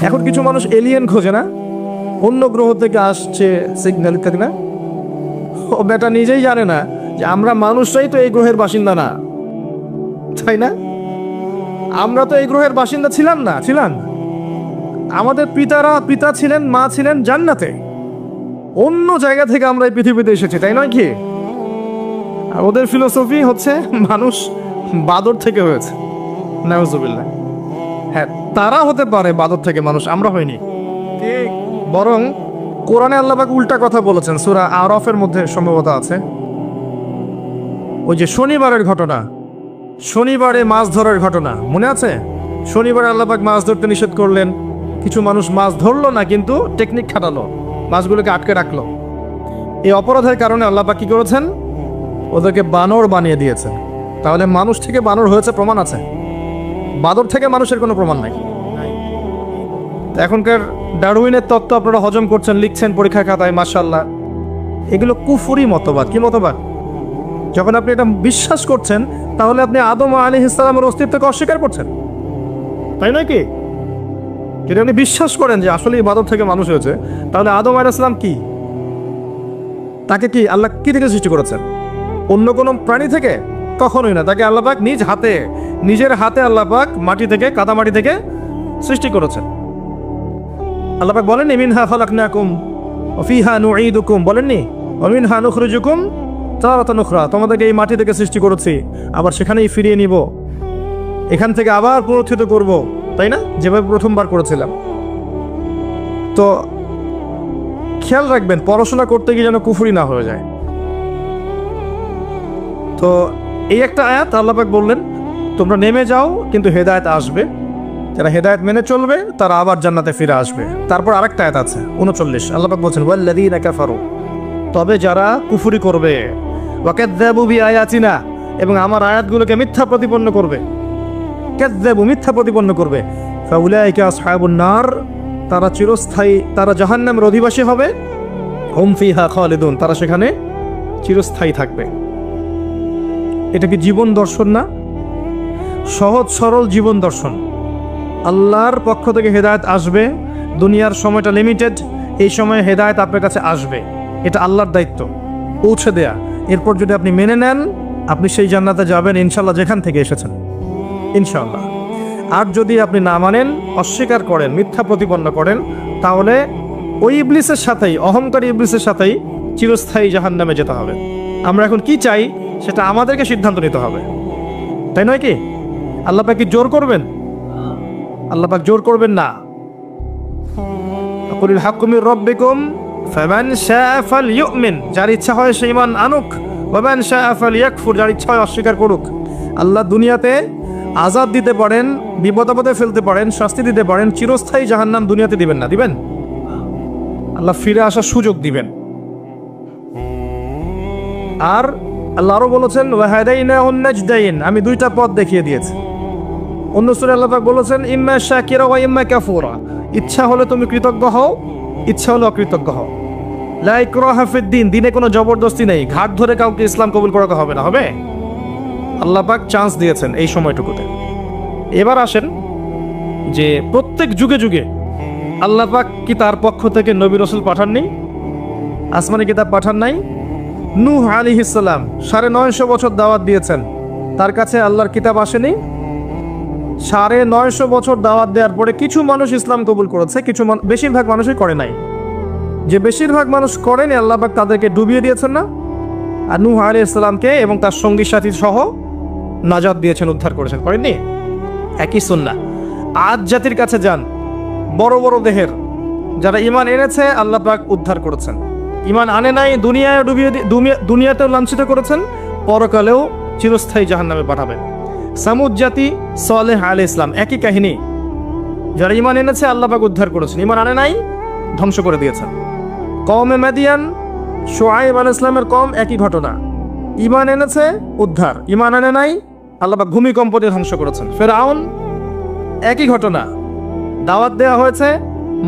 এখন কিছু মানুষ এলিয়েন খোঁজে না, অন্য গ্রহ থেকে আসছে সিগন্যাল ইত্যাদি না, ও বেটা নিজেই জানে না যে আমরা মানুষরাই তো এই গ্রহের বাসিন্দা না, তাই না? আমরা তো এই গ্রহের বাসিন্দা ছিলাম না, ছিলাম। আমাদের পিতা ছিলেন, মা ছিলেন জান্নাতে, অন্য জায়গা থেকে আমরা এই পৃথিবীতে এসেছি, তাই নয় কি? আর ওদের ফিলোসফি হচ্ছে মানুষ বাদর থেকে হয়েছে, নাউজুবিল্লাহ। হ্যাঁ, তারা হতে পারে বাদর থেকে মানুষ, আমরা হইনি। ঠিক, বরং কোরআনে আল্লাহ পাক উল্টা কথা বলেছেন, সূরা আরাফের মধ্যে সম্ভবত আছে। ওই যে শনিবারের ঘটনা, শনিবারে মাছ ধরার ঘটনা মনে আছে? শনিবারে আল্লাহ পাক মাছ ধরতে নিষেধ করলেন, কিছু মানুষ মাছ ধরলো না, কিন্তু টেকনিক খাটালো, মাছগুলোকে আটকে রাখলো। এই অপরাধের কারণে আল্লাহ পাক কি করেছেন? ওদেরকে বানর বানিয়ে দিয়েছেন। তাহলে মানুষ থেকে বানর হয়েছে প্রমাণ আছে, বাদর থেকে মানুষের কোনো প্রমাণ নাই। এখনকার ডারউইনের তত্ত্ব আপনারা হজম করছেন, লিখছেন পরীক্ষা খাতায়, মাশাআল্লাহ। এগুলো কুফরি মতবাদ। কি মতবাদ? যখন আপনি এটা বিশ্বাস করছেন, তাহলে আপনি আদম আলাইহিস সালামের অস্তিত্বকে অস্বীকার করছেন, তাই নয় কি? যদি আপনি বিশ্বাস করেন যে আসলে বাদর থেকে মানুষ হয়েছে, তাহলে আদম আলাইহিস সালাম কি, তাকে কি আল্লাহ কি থেকে সৃষ্টি করেছেন? অন্য কোনো প্রাণী থেকে? কখনোই না। তাকে আল্লাহ পাক নিজ হাতে, নিজের হাতে আল্লাহ পাক মাটি থেকে, কাদা মাটি থেকে সৃষ্টি করেছেন। আল্লাহ পাক বলেন মিনহা খালাকনাকুম ওয়া ফিহা নুঈদুকুম, বলেননি ওয়া মিনহা নুখরিজুকুম তারাতান উখরা, তোমাদেরকে এই মাটি থেকে সৃষ্টি করেছি, আবার সেখানেই ফিরিয়ে নিব, এখান থেকে আবার পুনরুত্থিত করব, তাই না? যেভাবে প্রথমবার করেছিলাম। তো খেয়াল রাখবেন, পড়াশোনা করতে গিয়ে যেন কুফরি না হয়ে যায়। তো এই একটা আয়াত আল্লাহ পাক বললেন তোমরা নেমে যাও, কিন্তু হেদায়েত আসবে, যারা হেদায়েত মেনে চলবে তারা আবার জান্নাতে ফিরে আসবে। তারপর আরেকটা আয়াত আছে 39, আল্লাহ পাক বলছেন ওয়াল্লাযীনা কাফারু, তবে যারা কুফরি করবে, ওয়াকাযযাবু বিআয়াতিনা, এবং আমার আয়াতগুলোকে মিথ্যা প্রতিপন্ন করবে, কাযযাবু মিথ্যা প্রতিপন্ন করবে, ফাউলাইকা আসহাবুন নার, তারা চিরস্থায়ী, তারা জাহান্নামের অধিবাসী হবে, হুম ফিহা খালিদুন, তারা সেখানে চিরস্থায়ী থাকবে। এটা কি জীবন দর্শন না? সহজ সরল জীবন দর্শন। আল্লাহর পক্ষ থেকে হেদায়েত আসবে, দুনিয়ার সময়টা লিমিটেড, এই সময়ে হেদায়েত আপনার কাছে আসবে, এটা আল্লাহর দায়িত্ব পৌঁছে দেয়া। এরপর যদি আপনি মেনে নেন, আপনি সেই জান্নাতে যাবেন ইনশাল্লাহ, যেখান থেকে এসেছেন ইনশাল্লাহ। আর যদি আপনি না মানেন, অস্বীকার করেন, মিথ্যা প্রতিপন্ন করেন, তাহলে ওই ইবলিসের সাথেই, অহংকারী ইবলিসের সাথেই চিরস্থায়ী জাহান্নামে যেতে হবে। আমরা এখন কি চাই সেটা আমাদেরকে সিদ্ধান্ত নিতে হবে, তাই নয় কি? আল্লাহ পাক কি জোর করবেন? আল্লাহ পাক জোর করবেন না। কুলিল হাক্কু মির রাব্বিকুম ফামান শাআ ফালইউমিন, যার ইচ্ছা হয় সে ঈমান আনুক, ওয়া মান শাআ ফালইয়াকফুর, যার ইচ্ছা হয় অস্বীকার করুক। আল্লাহ দুনিয়াতে আযাব দিতে পারেন, বিপদ আপদে ফেলতে পারেন, শাস্তি দিতে পারেন, চিরস্থায়ী জাহান্নাম দুনিয়াতে দিবেন না, দিবেন? আল্লাহ ফিরে আসার সুযোগ দিবেন। আর আল্লাহ আরো বলেছেন ওয়াহাদাইনাহুন নাজদাইন, আমি দুইটা পথ দেখিয়ে দিয়েছি। অন্য সূরায় আল্লাহ পাক বলেছেন ইম্মা শাকিরা ওয়া ইম্মা কাফুরা, ইচ্ছা হলে তুমি কৃতজ্ঞ হও, ইচ্ছা হলে অকৃতজ্ঞ হও। লা ইকরাহা ফিদ্দিন, দিনে কোনো জবরদস্তি নেই, ঘাট ধরে কাউকে ইসলাম কবুল করাতে হবে না, হবে? আল্লাহ পাক চান্স দিয়েছেন এই সময়টুকুতে। এবার আসেন যে প্রত্যেক যুগে যুগে আল্লাহ পাক কি তার পক্ষ থেকে নবী রাসূল পাঠাননি? আসমানি কিতাব পাঠান নাই? নূহ আলাইহিস সালাম 950 বছর দাওয়াত দিয়েছেন, তার কাছে আল্লাহর কিতাব আসেনি? 950 বছর দাওয়াত দেওয়ার পরে কিছু মানুষ ইসলাম কবুল করেছে, কিছু বেশিরভাগ মানুষই করে নাই। যে বেশিরভাগ মানুষ করেনি, আল্লাহ পাক তাদেরকে ডুবিয়ে দিয়েছেন না? আর নূহ আলাইহিস সালামকে এবং তার সঙ্গী সাথী সহ নাজাত দিয়েছেন, উদ্ধার করেছেন, করেননি? একই সুন্নাহ। আদ জাতির কাছে যান, বড় বড় দেহের যারা ঈমান এনেছে আল্লাহ পাক উদ্ধার করেছেন, ঈমান আনে নাই দুনিয়ায় ডুবিয়ে, দুনিয়াতেও লাঞ্ছিত করেছেন, পরকালেও চিরস্থায়ী জাহান্নামে পাঠাবেন। সামুদ জাতি, সালেহ আলাইহিস সালাম, একই কাহিনী। যারা ঈমান এনেছে আল্লাহ পাক উদ্ধার করেছেন, ঈমান আনে নাই ধ্বংস করে দিয়েছেন। কওমে মাদিয়ান, শুআয়ব আলাইহিস সালামের কওম, একই ঘটনা। ঈমান এনেছে উদ্ধার, ঈমান আনে নাই আল্লাহ পাক ভূমিকম্প দিয়ে ধ্বংস করেছেন। ফিরআউন, একই ঘটনা। দাওয়াত দেওয়া হয়েছে,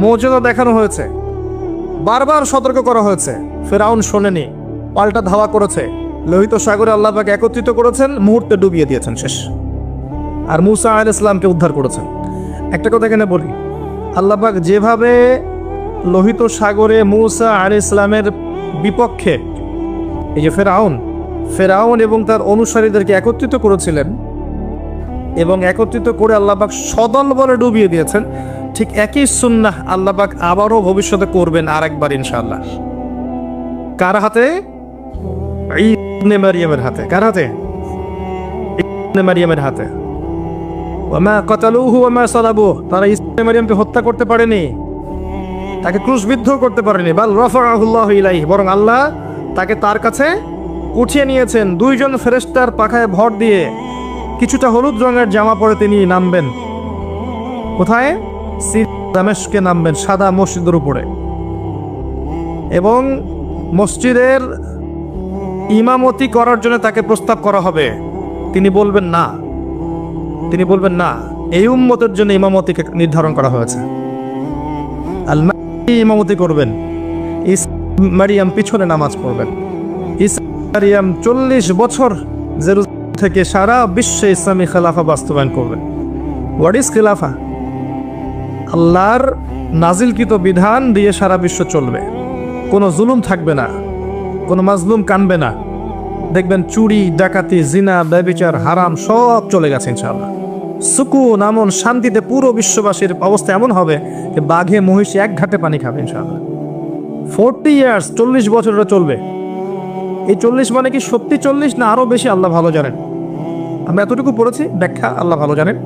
মুজিজা দেখানো হয়েছে, বারবার সতর্ক করা হয়েছে, ফিরআউন শোনেনি, পাল্টা ধাওয়া করেছে, লোহিত সাগরে আল্লাহ পাক একত্রিত করেছেন, মুহূর্তে ডুবিয়ে দিয়েছেন, শেষ। আর মূসা আলাইহিস সালামকে উদ্ধার করেছেন। একটা কথা এখানে বলি, আল্লাহ পাক যেভাবে লোহিত সাগরে মূসা আলাইহিস সালামের বিপক্ষে এই যে ফেরাউন এবং তার অনুসারীদেরকে একত্রিত করেছিলেন এবং একত্রিত করে আল্লাহ পাক সদল বলে ডুবিয়ে দিয়েছেন, ঠিক একই সুন্নাহ আল্লাহ পাক আবারও ভবিষ্যতে করবেন আরেকবার ইনশাআল্লাহ। কার হাতে? ইবনে মারিয়ামের হাতে। কার হাতে? ইবনে মারিয়ামের হাতে। ওয়ামা কাতালুহু ওয়ামা সালাবুহু, তারা ইবনে মারিয়ামকে হত্যা করতে পারেনি, তাকে ক্রুশবিদ্ধ করতে পারেনি। বাল রাফাআহুল্লাহু ইলাইহি, বরং আল্লাহ তাকে তার কাছে উঠিয়ে নিয়েছেন। দুইজন ফেরেশতার পাখায় ভর দিয়ে কিছুটা হলুদ রঙের জামা পরে তিনি নামবেন। কোথায়? দামেস্কে নামবেন, সাদা মসজিদের উপরে। এবং মসজিদের ইমামতি করার জন্য তাকে প্রস্তাব করা হবে। তিনি বলবেন না, এই উম্মতের জন্য ইমামতিকে নির্ধারণ করা হয়েছে। আল মাহদি ইমামতি করবেন, মারিয়াম পিছনে নামাজ পড়বেন। মারিয়াম 40 বছর জেরুজালেম থেকে সারা বিশ্বে ইসলামী খেলাফা বাস্তবায়ন করবেন। হোয়াট ইজ খেলাফা? আল্লাহর নাজিলকৃত বিধান দিয়ে সারা বিশ্ব চলবে, কোনো জুলুম থাকবে না, কোনো মাজলুম কানবে না। দেখবেন চুরি, ডাকাতি, জিনা, ব্যভিচার, হারাম সব চলে গেছে ইনশাআল্লাহ। সুকুন, আমন, শান্তিতে পুরো বিশ্ববাসীর অবস্থা এমন হবে যে বাঘে মহিষে এক ঘাটে পানি খাবে ইনশাআল্লাহ। 40 ইয়ার্স, 40 বছর চলবে। এই 40 মানে কি সত্যি 40 না আরো বেশি? আল্লাহ ভালো জানেন। আমরা এতটুকু পড়েছি, ব্যাখ্যা আল্লাহ ভালো জানেন।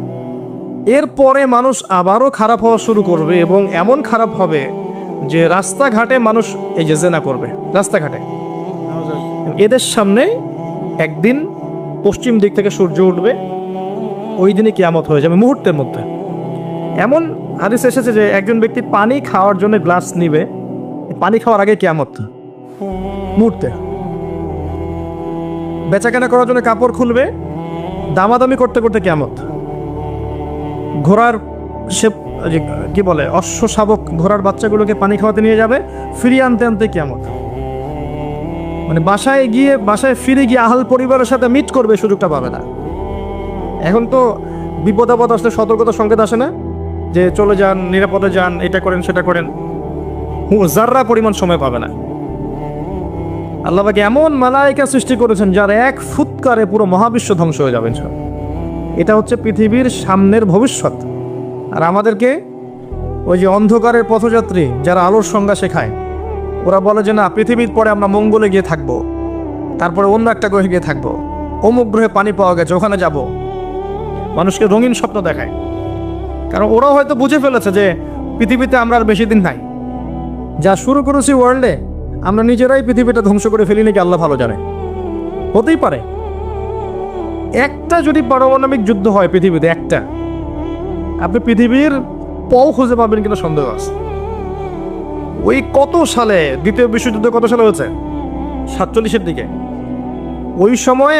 এরপরে মানুষ আবারও খারাপ হওয়া শুরু করবে এবং এমন খারাপ হবে যে রাস্তাঘাটে মানুষ এই যে জেনা করবে রাস্তাঘাটে। এদের সামনে একদিন পশ্চিম দিক থেকে সূর্য উঠবে, ওই দিনে কিয়ামত হয়ে যাবে মুহূর্তের মধ্যে। এমন হাদিস এসেছে যে একজন ব্যক্তি পানি খাওয়ার জন্য গ্লাস নিবে, পানি খাওয়ার আগে কিয়ামত মুহূর্তে। বেচাকেনা করার জন্য কাপড় খুলবে, দামাদামি করতে করতে কিয়ামত। ঘোড়ার সে কি বলে অশ্ব শাবক ঘোড়ার বাচ্চাগুলোকে পানি খাওয়াতে নিয়ে যাবে, ফিরিয়ে আনতে আনতে কিয়ামত। মানে বাসায় ফিরে গিয়ে আহাল পরিবারের সাথে মিট করবে, সুযোগটা পাবে না। এখন তো বিপদ আপদ আসলে সতর্কতা সংকেত আসে না যে চলে যান, নিরাপদে যান, এটা করেন সেটা করেন, যাররা পরিমাণ সময় পাবে না। আল্লাহ পাক এমন মালায়েকা সৃষ্টি করেছেন যার এক ফুৎকারে পুরো মহাবিশ্ব ধ্বংস হয়ে যাবে। এটা হচ্ছে পৃথিবীর সামনের ভবিষ্যৎ। আর আমাদেরকে ওই যে অন্ধকারের পথযাত্রী যারা আলোর সংজ্ঞা শেখায়, ওরা বলে যে না, পৃথিবীর পরে আমরা মঙ্গলে গিয়ে থাকবো, তারপরে অন্য একটা গ্রহে গিয়ে থাকবো, অমুক গ্রহে পানি পাওয়া গেছে ওখানে যাব। মানুষকে রঙিন স্বপ্ন দেখায়, কারণ ওরাও হয়তো বুঝে ফেলেছে যে পৃথিবীতে আমরা আর বেশি দিন নাই। যা শুরু করেছি ওয়ার্ল্ডে, আমরা নিজেরাই পৃথিবীটা ধ্বংস করে ফেলি নাকি আল্লাহ ভালো জানে। হতেই পারে একটা যদি পারমাণবিক যুদ্ধ হয় পৃথিবীতে, একটা, আপনি পৃথিবীর পও খুঁজে পাবেন কিনা সন্দেহ আছে। ওই কত সালে দ্বিতীয় বিশ্বযুদ্ধ কত সালে হয়েছে? 47-এর দিকে। ওই সময়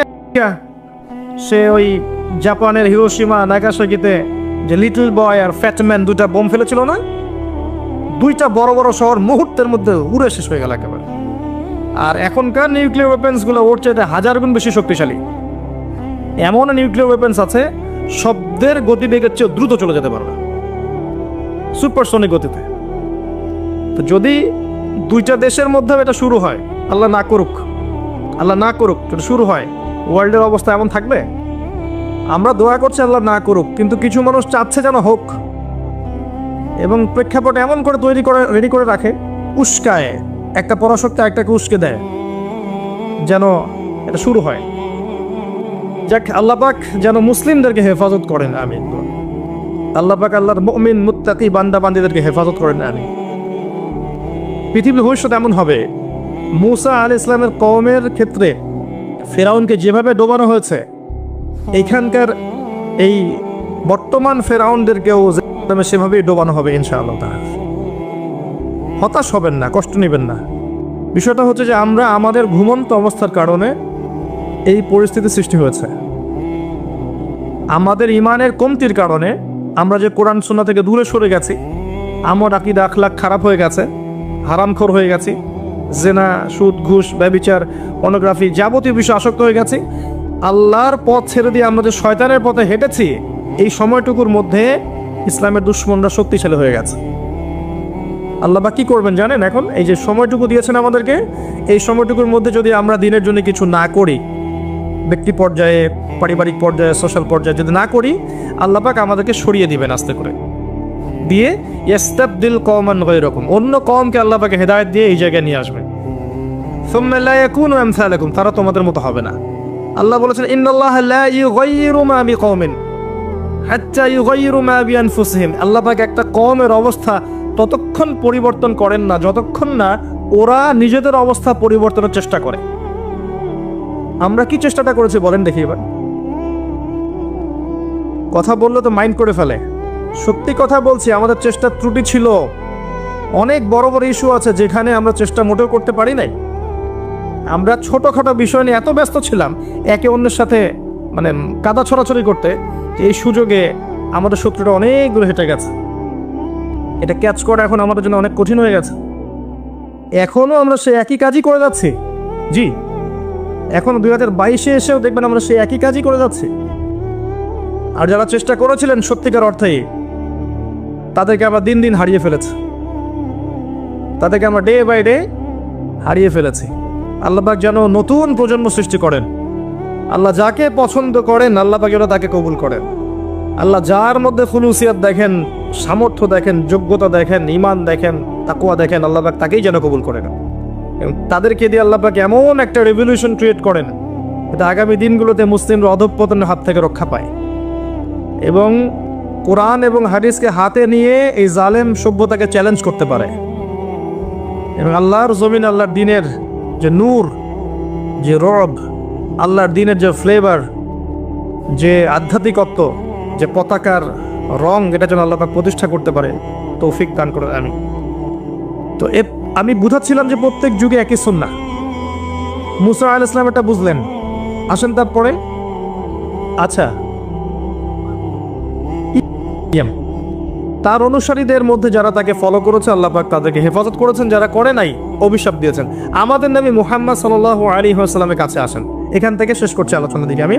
সে ওই জাপানের হিরোশিমা নাগাসাকিতে যে লিটল বয় আর ফ্যাটম্যান দুটা বোম ফেলেছিল না, দুইটা বড় বড় শহর মুহূর্তের মধ্যে উড়ে শেষ হয়ে গেল একেবারে। আর এখনকার নিউক্লিয়ার ওয়েপেন্সগুলো ওর চাইতে 1000 গুণ বেশি শক্তিশালী। এমন নিউক্লিয়ার ওয়েপেন্স আছে শব্দের গতিবেগের চেয়ে দ্রুত চলে যেতে পারবে, সুপারসনিক গতিতে। তো যদি দুইটা দেশের মধ্যে এটা শুরু হয়, আল্লাহ না করুক যদি শুরু হয়, ওয়ার্ল্ডের অবস্থা এমন থাকবে? আমরা দোয়া করছি আল্লাহ না করুক, কিন্তু কিছু মানুষ চাচ্ছে যেন হোক, এবং প্রেক্ষাপট এমন করে রেডি করে রাখে, উস্কায়, একটা পরাশক্তি একটাকে উস্কে দেয় যেন এটা শুরু হয়। যাক, আল্লাহ পাক যেন মুসলিমদেরকে হেফাজত করেন, আমিন। আল্লাহ পাক আল্লাহর মুমিন মুত্তাকি বান্দা বান্দীদেরকে হেফাজত করেন, আমিন। পৃথিবীর ভবিষ্যৎ এমন হবে, মূসা আলাইহিস সালামের কওমের ক্ষেত্রে ফেরাউনকে যেভাবে ডোবানো হয়েছে, এইখানকার এই বর্তমান ফেরাউনদেরকেও সেভাবেই ডোবানো হবে ইনশাআল্লাহ। হতাশ হবেন না, কষ্ট নেবেন না। বিষয়টা হচ্ছে যে আমরা আমাদের ঘুমন্ত অবস্থার কারণে এই পরিস্থিতি সৃষ্টি হয়েছে। আমাদের ইমানের কমতির কারণে আমরা যে কোরআন সুন্নাহ থেকে দূরে সরে গেছি, আমার আকীদা আখলাক খারাপ হয়ে গেছে, হারামখোর হয়ে গেছি, জেনা, সুদ, ঘুষ, ব্যভিচার, পর্নোগ্রাফি যাবতীয় বিষয় আসক্ত হয়ে গেছি। আল্লাহর পথ ছেড়ে দিয়ে আমরা যে শয়তানের পথে হেঁটেছি, এই সময়টুকুর মধ্যে ইসলামের দুশ্মনরা শক্তিশালী হয়ে গেছে। আল্লাহ বা কি করবেন জানেন? এখন এই যে সময়টুকু দিয়েছেন আমাদেরকে, এই সময়টুকুর মধ্যে যদি আমরা দিনের জন্য কিছু না করি, ব্যক্তি পর্যায়ে, পারিবারিক পর্যায়ে, সোশ্যাল পর্যায়ে যদি না করি, আল্লাহ পাক আমাদেরকে সরিয়ে দিবেন আস্তে করে, দিয়ে ইয়াস্তাবদিল কওমান গায়রাকুম, অন্য কওমকে আল্লাহ পাক হেদায়েত দিয়ে এই জায়গায় নিয়ে আসবেন। সুম্মা লা ইয়াকুনু আমসালাকুম, তারা তোমাদের মতো হবে না। আল্লাহ বলেছেন ইন্নাল্লাহা লা ইউগাইয়িরু মা বিকওমিন হাত্তা ইউগাইয়িরু মা বিআনফুসিহিম। আল্লাহ পাক একটা কওমের অবস্থা ততক্ষণ পরিবর্তন করেন না যতক্ষণ না ওরা নিজেদের অবস্থা পরিবর্তনের চেষ্টা করে। আমরা কি চেষ্টাটা করেছি বলেন দেখি এবার? কথা বললে তো মাইন্ড করে ফেলে। সত্যি কথা বলছি, আমাদের চেষ্টার ত্রুটি ছিল। অনেক বড় বড় ইস্যু আছে যেখানে আমরা চেষ্টা মোটেও করতে পারি নাই। আমরা ছোটখাটো বিষয় নিয়ে এত ব্যস্ত ছিলাম একে অন্যের সাথে মানে কাদা ছড়াছড়ি করতে, এই সুযোগে আমাদের শত্রুটা অনেক দূরে হেঁটে গেছে। এটা ক্যাচ করা এখন আমাদের জন্য অনেক কঠিন হয়ে গেছে। এখনও আমরা সেই একই কাজই করে যাচ্ছি। জি, এখন 2022-এ এসেও দেখবেন আমরা সেই একই কাজই করে যাচ্ছি। আর যারা চেষ্টা করেছিলেন সত্যিকার অর্থেই, তাদেরকে আমরা দিন দিন হারিয়ে ফেলেছি। তাদেরকে আমরা ডে বাই ডে হারিয়ে ফেলেছি। আল্লাহ পাক যেন নতুন প্রজন্ম সৃষ্টি করেন। আল্লাহ যাকে পছন্দ করেন আল্লাহ পাক যেন তাকে কবুল করেন। আল্লাহ যার মধ্যে খুলুসিয়াত দেখেন, সামর্থ্য দেখেন, যোগ্যতা দেখেন, ঈমান দেখেন, তাকওয়া দেখেন, আল্লাহ পাক তাকেই যেন কবুল করেন। এবং তাদেরকে দিয়ে আল্লাহ পাক এমন একটা রেভলিউশন ক্রিয়েট করেন যাতে আগামী দিনগুলোতে মুসলিমরা অধঃপতনের হাত থেকে রক্ষা পায় এবং কোরআন এবং হাদিসকে হাতে নিয়ে এই জালেম সভ্যতাকে চ্যালেঞ্জ করতে পারে। এবং আল্লাহর জমিন, আল্লাহর দিনের যে নূর, যে রব, আল্লাহর দিনের যে ফ্লেভার, যে আধ্যাত্মিকত্ব, যে পতাকার রং, এটা যেন আল্লাহ পাক প্রতিষ্ঠা করতে পারে, তৌফিক দান করে। তো আমি বুঝাচ্ছিলাম যে প্রত্যেক যুগে একই সুন্নাহ। মুসা আলাইহিস সালাম এটা বুঝলেন। আসেন তারপরে, আচ্ছা, তার অনুসারীদের মধ্যে যারা তাকে ফলো করেছে আল্লাহ পাক তাদেরকে হেফাজত করেছেন, যারা করে নাই অভিশাপ দিয়েছেন। আমাদের নবী মুহাম্মদ সাল্লাল্লাহু আলাইহি ওয়াসাল্লামের কাছে আসেন। এখান থেকে শেষ করছি আলোচনা দিকে আমি।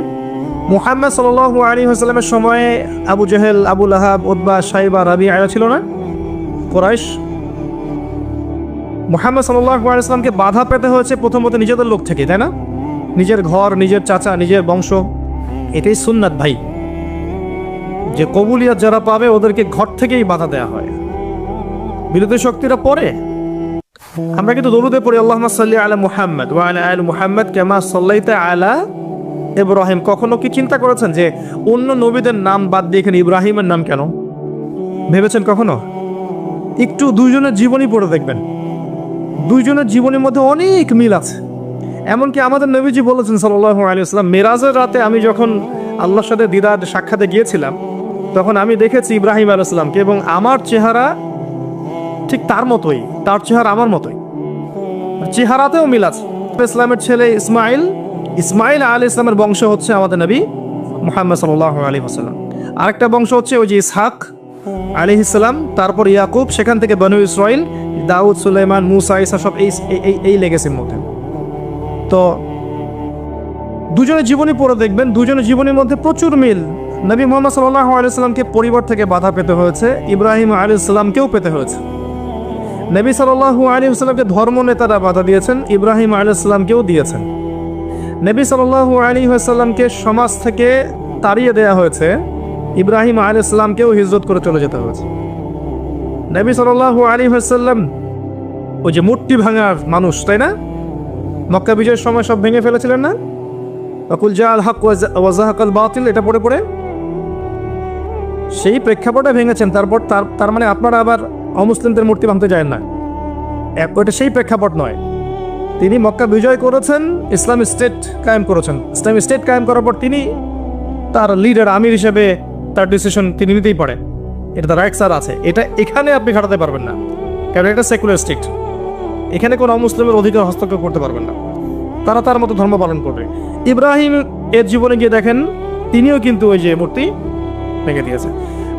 মুহাম্মদ সাল্লাল্লাহু আলাইহি ওয়াসাল্লামের সময়ে আবু জেহেল, আবু লাহাব, উতবা, শাইবা, রাবিআ ছিল না? কুরাইশ। মুহাম্মদ সাল্লাল্লাহু আলাইহি ওয়াসাল্লামকে বাধা পেতে হয়েছে প্রথমত নিজেদের লোক থেকে, তাই না? নিজের ঘর, নিজের চাচা, নিজের বংশ। এটাই সুন্নাত ভাই, যে কবুলিয়াত যারা পাবে ওদেরকে ঘর থেকেই বাধা দেয়া হয়। বিরোধী শক্তিরা পরে। আমরা কিন্তু দরুদে পড়ি আল্লাহুম্মা সাল্লি আলা মুহাম্মদ ওয়া আলা আলি মুহাম্মদ কামা সাল্লাইতা আলা ইব্রাহিম। কখনো কি চিন্তা করেছেন যে অন্য নবীদের নাম বাদ দিয়ে এখানে ইব্রাহিমের নাম কেন? ভেবেছেন কখনো? একটু দুইজনের জীবনী পড়ে দেখবেন, দুইজনের জীবনের মধ্যে অনেক মিল আছে। এমনকি আমাদের নবীজি বলেছেন সাল্লাল্লাহু আলাইহি ওয়াসাল্লাম, মেরাজের রাতে আমি যখন আল্লাহর সাথে দিদার সাক্ষাতে গিয়েছিলাম তখন আমি দেখেছি ইব্রাহিম আলাইহিস সালামকে, এবং আমার চেহারা ঠিক তার মতোই, তার চেহারা আমার মতোই, চেহারাতেও মিল আছে। ইসলামের ছেলে ইসমাইল আলাইহিস সালামের বংশ হচ্ছে আমাদের নবী মুহাম্মদ সাল্লাল্লাহু আলাইহি ওয়াসাল্লাম। আরেকটা বংশ হচ্ছে ওই যে ইসহাক আলাইহিস সালাম, তারপর ইয়াকুব, সেখান থেকে বনু ইসরাইল, দাউদ, সুলাইমান, মুসা, ঈসা, সব এই লেগেসির মধ্যে। তো দুজনের জীবনী পড়ে দেখবেন, দুজনের জীবনের মধ্যে প্রচুর মিল। নবী মুহাম্মদ সাল্লাল্লাহু আলাইহি ওয়াসাল্লামকে পরিবার থেকে বাধা পেতে হয়েছে, ইব্রাহিম আলাইহিস সালামকেও পেতে হয়েছে। নবী সাল্লাল্লাহু আলাইহি ওয়াসাল্লামকে ধর্ম নেতারা বাধা দিয়েছেন, ইব্রাহিম আলাইহিস সালামকেও দিয়েছেন। নবী সাল্লাল্লাহু আলাইহি ওয়াসাল্লামকে সমাজ থেকে তাড়িয়ে দেওয়া হয়েছে, ইব্রাহিম আলাইহিস সালামকেও হিজরত করে চলে যেতে হয়েছে। নবী সাল্লাল্লাহু আলাইহি ওয়াসাল্লাম ওই যে মূর্তি ভাঙার মানুষ, তাই না? মক্কা বিজয়ের সময় সব ভেঙে ফেলেছিলেন না? ওয়াকুল জাআল হক ওয়া যাহাকাল বাতিল, এটা পড়ে পড়ে সেই প্রেক্ষাপটে ভেঙেছেন। তারপর তার মানে আপনারা আবার অমুসলিমদের মূর্তি ভাঙতে যায় না, ওটা সেই প্রেক্ষাপট নয়। তিনি মক্কা বিজয় করেছেন, ইসলামিক স্টেট কায়েম করেছেন। ইসলামিক স্টেট কায়েম করার পর তিনি তার লিডার, আমির হিসেবে তার ডিসিশন তিনি নিতেই পারেন, এটা তার রাইটস আছে। এটা এখানে আপনি খাটাতে পারবেন না, কারণ এটা সেকুলার স্টেট। এখানে কোনো অমুসলিমের অধিকার হস্তক্ষেপ করতে পারবেন না, তারা তার মতো ধর্ম পালন করবে। ইব্রাহিম এর জীবনে গিয়ে দেখেন তিনিও কিন্তু ওই যে মূর্তি ভেঙে দিয়েছে।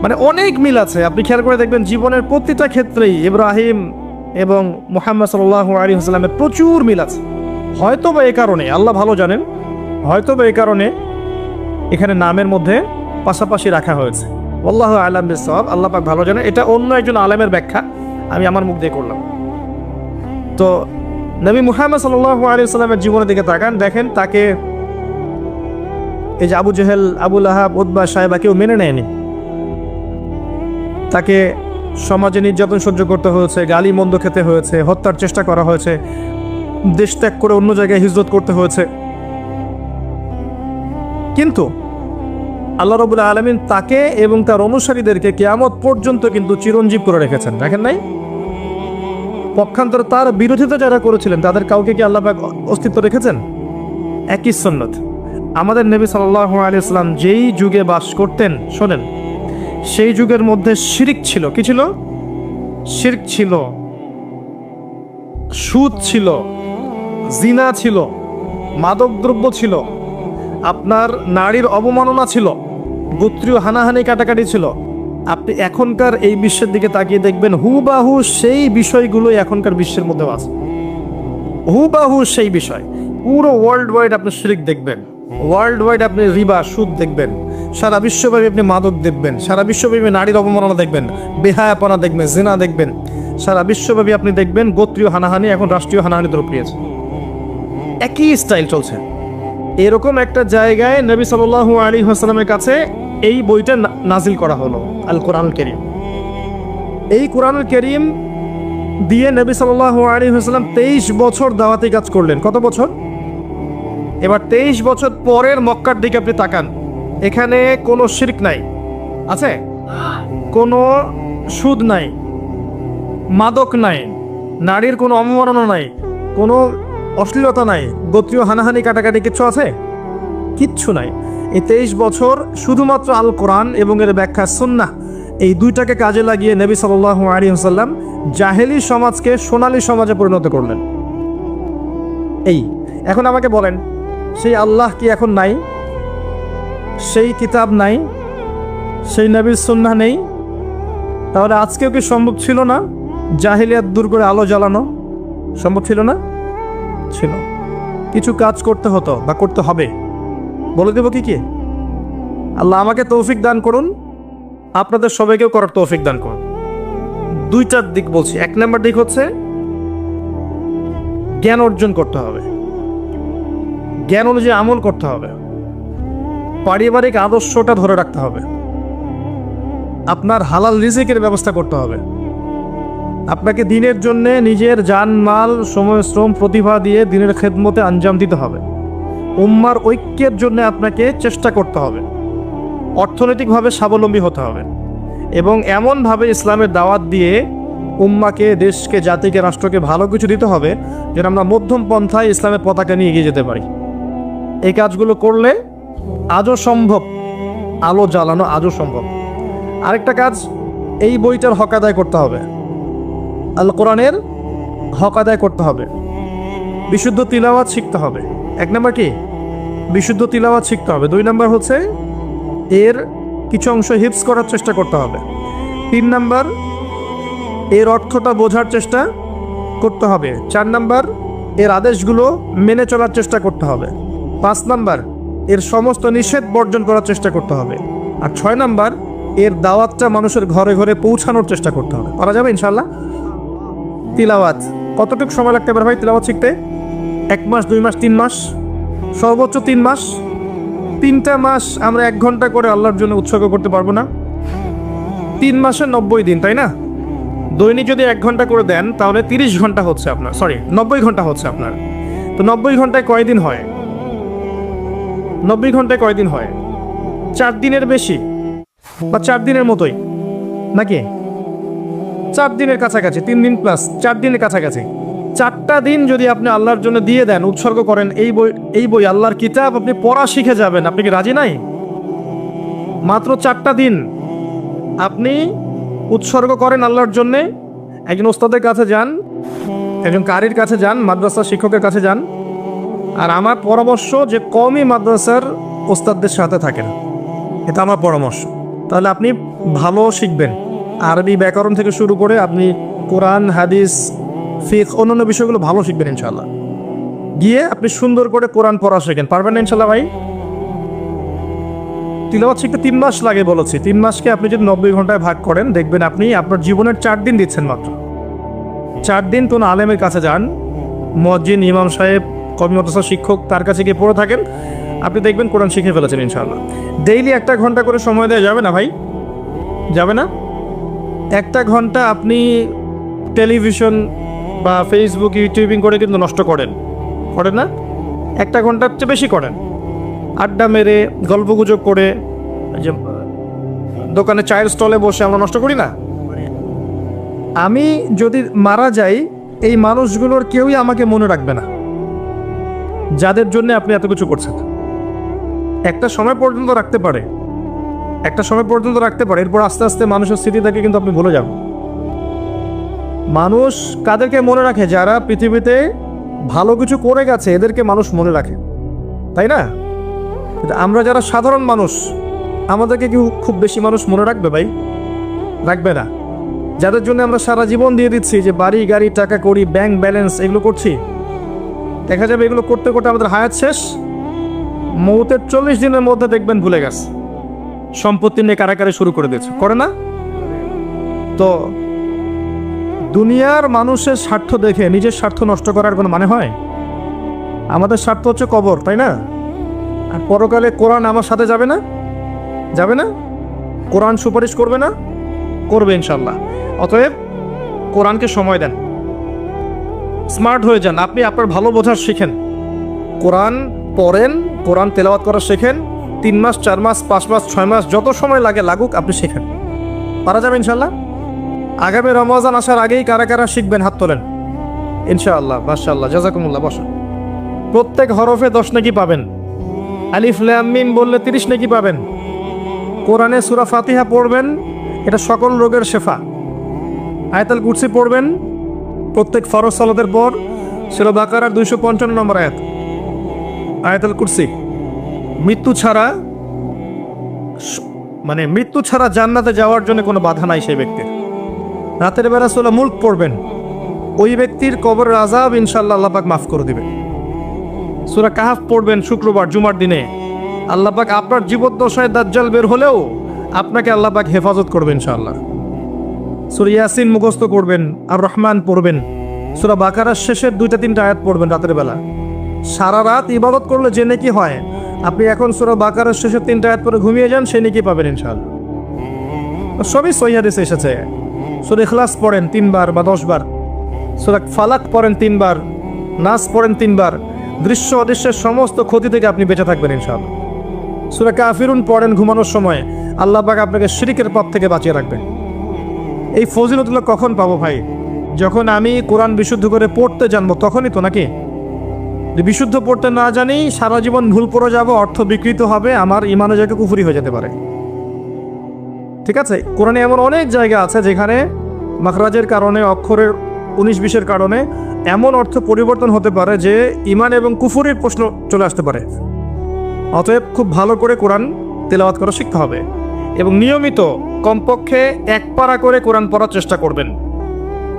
মানে অনেক মিল আছে, আপনি খেয়াল করে দেখবেন জীবনের প্রতিটা ক্ষেত্রেই ইব্রাহিম এবং মুহাম্মদ সাল্লাল্লাহু আলাইহি ওয়াসাল্লামের প্রচুর মিল আছে। হয়তো বা এই কারণে, আল্লাহ ভালো জানেন, হয়তো বা এই কারণে এখানে নামের মধ্যে পাশাপাশি রাখা হয়েছে। আল্লাহু আ'লাম বিস-সাওয়াব, আল্লাহ পাক ভালো জানেন। এটা অন্য একজন আলেমের ব্যাখ্যা, আমি আমার মুখ দিয়ে করলাম। তো নবী মুহাম্মদ সাল্লাল্লাহু আলাইহি ওয়াসাল্লামের জীবনের দিকে তাকান, দেখেন তাকে এই যে আবু জেহেল, আবু লাহাব, উতবা, সাইবা কেউ মেনে নেয়নি। তাকে সমাজে নির্যাতন সহ্য করতে হয়েছে, গালি মন্দ খেতে হয়েছে, হত্যার চেষ্টা করা হয়েছে, দেশ ত্যাগ করে অন্য জায়গায় হিজরত করতে হয়েছে। কিন্তু আল্লাহ রাব্বুল আলামিন তাকে এবং তার অনুসারীদেরকে কিয়ামত পর্যন্ত কিন্তু চিরঞ্জীব করে রেখেছেন, দেখেন নাই? পক্ষান্তরে তার বিরোধিতা যারা করেছিলেন তাদের কাউকে কি আল্লাহ পাক অস্তিত্ব রেখেছেন? একই সুন্নাত। আমাদের নবী সাল্লাল্লাহু আলাইহি ওয়াসাল্লাম যেই যুগে বাস করতেন, শোনেন, সেই যুগের মধ্যে শিরক ছিল। কি ছিল? শিরক ছিল, সুদ ছিল, জিনা ছিল, মাদকদ্রব্য ছিল, আপনার নারীর অবমাননা ছিল, গোত্রীয় হানাহানি কাটাকাটি ছিল। আপনি এখনকার এই বিশ্বের দিকে তাকিয়ে দেখবেন হুবাহু সেই বিষয়গুলোই এখনকার বিশ্বের মধ্যেও আছে, হুবাহু সেই বিষয়। পুরো ওয়ার্ল্ড ওয়াইড আপনি শিরক দেখবেন, ওয়ার্ল্ড ওয়াইড আপনি রিবা, সুদ দেখবেন, সারা বিশ্বব্যাপী আপনি মাদক দেখবেন, সারা বিশ্বব্যাপী নারীর অবমাননা দেখবেন, বেহায়াপনা দেখবেন, জিনা দেখবেন, সারা বিশ্বব্যাপী আপনি দেখবেন গোত্রীয় হানাহানি এখন রাষ্ট্রীয় হানাহানিতে রূপ নিয়েছে। একই স্টাইল চলছে। এরকম একটা জায়গায় নবী সাল্লাল্লাহু আলাইহি ওয়াসাল্লামের কাছে এই বইটা নাজিল করা হলো, আল কোরআনুল কারীম। এই কোরআনুল কারীম দিয়ে নবী সাল্লাল্লাহু আলাইহি ওয়াসাল্লাম 23 বছর দাওয়াতি কাজ করলেন। কত বছর? এবার 23 বছর পরের মক্কার দিকে আপনি তাকান, এখানে কোনো শিরক নাই, আছে? কোনো সুদ নাই, মাদক নাই, নারীর কোনো অবমাননা নাই, কোনো অশ্লীলতা নাই, গোত্রীয় হানাহানি কাটাকাটি কিচ্ছু আছে? কিচ্ছু নাই। এই 23 বছর শুধুমাত্র আল কোরআন এবং এর ব্যাখ্যা সুন্নাহ, এই দুইটাকে কাজে লাগিয়ে নবী সাল্লাল্লাহু আলাইহি ওয়াসাল্লাম জাহেলি সমাজকে সোনালী সমাজে পরিণত করলেন। এই এখন আমাকে বলেন, সেই আল্লাহ কি এখন নাই? সেই কিতাব নাই? সেই নবীর সুন্নাহ নেই? তাহলে আজকেও কি সম্ভব ছিল না জাহেলিয়াত দূর করে আলো জ্বালানো? সম্ভব ছিল না? ছিল। কিছু কাজ করতে হতো বা করতে হবে, বলে দেব কি কি? আল্লাহ আমাকে তৌফিক দান করুন, আপনাদের সবাইকেও করার তৌফিক দান করুন। দুইটার দিক বলছি। এক নম্বর দিক হচ্ছে জ্ঞান অর্জন করতে হবে, জ্ঞান অনুযায়ী আমল করতে হবে, পারিবারিক আদর্শটা ধরে রাখতে হবে, আপনার হালাল রিজিকের ব্যবস্থা করতে হবে, আপনাকে দিনের জন্যে নিজের জান মাল সময় শ্রম প্রতিভা দিয়ে দিনের খেদমতে আঞ্জাম দিতে হবে, উম্মার ঐক্যের জন্য আপনাকে চেষ্টা করতে হবে, অর্থনৈতিকভাবে স্বাবলম্বী হতে হবে এবং এমনভাবে ইসলামের দাওয়াত দিয়ে উম্মাকে, দেশকে, জাতিকে, রাষ্ট্রকে ভালো কিছু দিতে হবে যেন আমরা মধ্যম পন্থায় ইসলামের পতাকা নিয়ে এগিয়ে যেতে পারি। এই কাজগুলো করলে আজও সম্ভব, আলো জ্বালানো আজও সম্ভব। আরেকটা কাজ, এই বইটার হক আদায় করতে হবে, আল কোরআনের হক আদায় করতে হবে, বিশুদ্ধ তিলাওয়াত শিখতে হবে। এক নম্বর কি? বিশুদ্ধ তিলাওয়াত শিখতে হবে। 2 নম্বর হচ্ছে এর কিছু অংশ হিফজ করার চেষ্টা করতে হবে। 3 নম্বর এর অর্থটা বোঝার চেষ্টা করতে হবে। 4 নম্বর এর আদেশগুলো মেনে চলার চেষ্টা করতে হবে। 5 নম্বর এর সমস্ত নিষেধ বর্জন করার চেষ্টা করতে হবে। আর 6 নম্বর এর দাওয়াতটা মানুষের ঘরে ঘরে পৌঁছানোর চেষ্টা করতে হবে। পারা যাবে ইনশাল্লাহ? তিলাওয়াত কতটুকু সময় লাগতে পারে ভাই তিলাওয়াত শিখতে? 1 মাস, 2 মাস, 3 মাস, সর্বোচ্চ 3 মাস। 3টা মাস আমরা 1 ঘন্টা করে আল্লাহর জন্য উৎসর্গ করতে পারবো না? 3 মাসে 90 দিন, তাই না? দৈনিক যদি 1 ঘন্টা করে দেন তাহলে 30 ঘন্টা হচ্ছে আপনার, 90 ঘন্টা হচ্ছে আপনার। তো 90 ঘন্টায় কয়দিন হয়? 90 ঘন্টায় কয়দিন হয়? 4 দিনের বেশি বা 4 দিনের মতোই নাকি? 4 দিনের কাছাকাছি, 3 দিন প্লাস 4 দিনের কাছাকাছি। 4টা দিন যদি আপনি আল্লাহর জন্য দিয়ে দেন, উৎসর্গ করেন, এই বই আল্লাহর কিতাব আপনি পড়া শিখে যাবেন। আপনি কি রাজি নাই? মাত্র 4টা দিন আপনি উৎসর্গ করেন আল্লাহর জন্যে। একজন ওস্তাদের কাছে যান, একজন কারির কাছে যান, মাদ্রাসার শিক্ষকের কাছে যান। আর আমার পরামর্শ যে কমই মাদ্রাসার ওস্তাদদের সাথে থাকেন, এটা আমার পরামর্শ। তাহলে আপনি ভালো শিখবেন। আরবি ব্যাকরণ থেকে শুরু করে আপনি কোরআন, হাদিস, ফিকহ, অন্যান্য বিষয়গুলো ভালো শিখবেন ইনশাল্লাহ। গিয়ে আপনি সুন্দর করে কোরআন পড়া শেখেন। পারবেন না ইনশাল্লাহ ভাই? তিলাওয়াত শিখতে 3 মাস লাগে বলেছি। 3 মাসকে আপনি যদি 90 ঘন্টায় ভাগ করেন, দেখবেন আপনি আপনার জীবনের 4 দিন দিচ্ছেন মাত্র। 4 দিন কোন আলেমের কাছে যান, মুয়াজ্জিন, ইমাম সাহেব, কওমি মাদ্রাসা শিক্ষক, তার কাছে গিয়ে পড়ে থাকেন, আপনি দেখবেন কোরআন শিখে ফেলেছেন ইনশাআল্লাহ। ডেইলি 1 ঘন্টা করে সময় দেওয়া যাবে না ভাই? যাবে না? 1 ঘন্টা আপনি টেলিভিশন বা ফেসবুক, ইউটিউবিং করে কিন্তু নষ্ট করেন না? 1 ঘন্টার চেয়ে বেশি করেন, আড্ডা মেরে, গল্পগুজব করে, যে দোকানে চায়ের স্টলে বসে আমরা নষ্ট করি না? আমি যদি মারা যাই, এই মানুষগুলোর কেউই আমাকে মনে রাখবে না, যাদের জন্য আপনি এত কিছু করছেন। একটা সময় পর্যন্ত রাখতে পারে, এরপর আস্তে আস্তে মানুষের স্মৃতি থেকে কিন্তু আপনি ভুলে যাবেন। মানুষ কাদেরকে মনে রাখে? যারা পৃথিবীতে ভালো কিছু করে গেছে, এদেরকে মানুষ মনে রাখে, তাই না? আমরা যারা সাধারণ মানুষ, আমাদেরকে কি খুব বেশি মানুষ মনে রাখবে ভাই? রাখবে না। যাদের জন্য আমরা সারা জীবন দিয়ে দিচ্ছি, যে বাড়ি গাড়ি, টাকা করি, ব্যাংক ব্যালেন্স, এগুলো করছি, দেখা যাবে এগুলো করতে করতে আমাদের হায়াত শেষ, মৌতের 40 দিনের মধ্যে দেখবেন ভুলে গেছে, সম্পত্তি নিয়ে কারাকারি শুরু করে দিয়েছে, করে না? তো দুনিয়ার মানুষের স্বার্থ দেখে নিজের স্বার্থ নষ্ট করার কোনো মানে হয়? আমাদের স্বার্থ হচ্ছে কবর, তাই না? আর পরকালে কোরআন আমার সাথে যাবে না? কোরআন সুপারিশ করবে না? করবে ইনশাল্লাহ। অতএব কোরআনকে সময় দেন, স্মার্ট হয়ে যান। আপনি আপনার ভালো বোঝার শিখেন, কোরআন পড়েন, কোরআন তেলাওয়াত করা শেখেন। 3 মাস, 4 মাস, 5 মাস, 6 মাস, যত সময় লাগে লাগুক, আপনি শেখেন। পারা যাবে ইনশাল্লাহ। আগামী রমজান আসার আগেই কারা কারা শিখবেন? হাত তোলেন ইনশাআল্লাহ। মাশাআল্লাহ, জাযাকুমুল্লাহ। বসেন। প্রত্যেক হরফে 10 নেকি পাবেন। আলিফ লাম মিম বললে 30 নেকি পাবেন। কোরআনে সূরা ফাতিহা পড়বেন, এটা সকল রোগের শেফা। আয়াতুল কুরসি পড়বেন প্রত্যেক ফরজ সালাতের পর, সূরা বাকারার 255 নম্বর আয়াত, আয়াতুল কুরসি। মৃত্যু ছাড়া জান্নাতে যাওয়ার জন্য কোনো বাধা নাই সেই ব্যক্তির। রাতের বেলা সূরা মুলক পড়বেন, ওই ব্যক্তির কবরের আযাব ইনশাআল্লাহ আল্লাহ পাক মাফ করে দিবেন। সূরা কাহফ পড়বেন শুক্রবার, জুমার দিনে। আল্লাহ পাক আপনার জীবদ্দশায় দাজ্জাল বের হলেও আপনাকে আল্লাহ পাক হেফাজত করবেন ইনশাআল্লাহ। সূরা ইয়াসিন মুখস্থ করবেন, আর রহমান পড়বেন, সূরা বাকারার শেষের 2-3 আয়াত পড়বেন রাতের বেলা। সারা রাত ইবাদত করলে যে নেকি হয়, আপনি এখন সূরা বাকারার শেষের 3 আয়াত পরে ঘুমিয়ে যান, সেই নেকি পাবেন ইনশাআল্লাহ। সবই সহিহ হাদিসে এসেছে। সূরা ইখলাস পড়েন 3 বার বা 10 বার, সূরা ফালাক পড়েন 3 বার, নাস পড়েন 3 বার, দৃশ্য অদৃশ্যের সমস্ত ক্ষতি থেকে আপনি বেঁচে থাকবেন ইনশাআল্লাহ। সূরা কাফিরুন পড়েন ঘুমানোর সময়, আল্লাহ পাক আপনাকে শিরকের পথ থেকে বাঁচিয়ে রাখবেন। এই ফজিলতগুলো কখন পাবো ভাই? যখন আমি কোরআন বিশুদ্ধ করে পড়তে জানবো, তখনই তো, নাকি? যদি বিশুদ্ধ পড়তে না জানি, সারা জীবন ভুল পড়ে যাব, অর্থ বিকৃত হবে, আমার ইমানে জায়গা কুফরি হয়ে যেতে পারে। ঠিক আছে? কোরআনে এমন অনেক জায়গা আছে যেখানে মাখরাজের কারণে, অক্ষরের 19-20-এর কারণে এমন অর্থ পরিবর্তন হতে পারে যে ইমান এবং কুফরির প্রশ্ন চলে আসতে পারে। অতএব খুব ভালো করে কোরআন তেলাওয়াত করা শিখতে হবে এবং নিয়মিত কমপক্ষে 1 পারা করে কোরআন পড়ার চেষ্টা করবেন।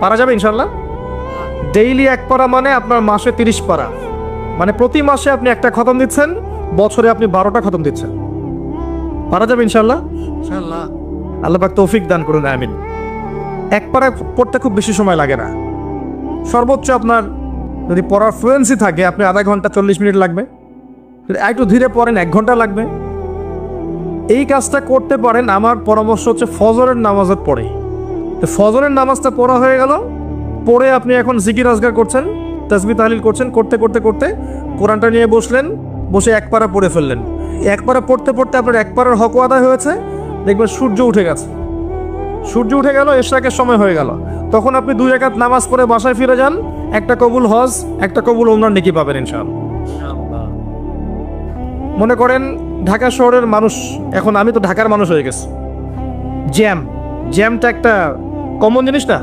পারা যাবে ইনশাল্লাহ? ডেইলি 1 পারা মানে আপনার মাসে 30 পারা, মানে প্রতি মাসে আপনি 1টা খতম দিচ্ছেন, বছরে আপনি 12টা খতম দিচ্ছেন। পারা যাবে ইনশাল্লাহ? আল্লাহ পাক তৌফিক দান করুন, আমিন। 1 পারা পড়তে খুব বেশি সময় লাগে না। সর্বোচ্চ আপনার যদি পড়ার ফ্লুয়েন্সি থাকে, আপনি আধা ঘন্টা 40 মিনিট লাগবে। একটু ধীরে পড়েন 1 ঘন্টা লাগবে। এই কাজটা করতে পারেন। আমার পরামর্শ হচ্ছে ফজরের নামাজের পরে। তো ফজরের নামাজটা পড়া হয়ে গেল, পড়ে আপনি এখন জিকির আজগার করছেন, তাসবিহ তাহলিল করছেন, করতে করতে করতে কোরআনটা নিয়ে বসলেন, বসে 1 পারা পড়ে ফেললেন। 1 পারা পড়তে পড়তে আপনার 1 পারার হক আদায় হয়েছে, দেখবেন সূর্য উঠে গেছে। সূর্য উঠে গেল, ইশরাকের সময় হয়ে গেল। তখন আপনি 2 রাকাত নামাজ পড়ে বাসায় ফিরে যান, 1টা কবুল হজ, 1টা কবুল উমরার নেকি পাবেন ইনশাআল্লাহ। মনে করেন ঢাকা শহরের মানুষ, এখন আমি তো ঢাকার মানুষ হয়ে গেছি, জ্যামটা একটা কমন জিনিস না?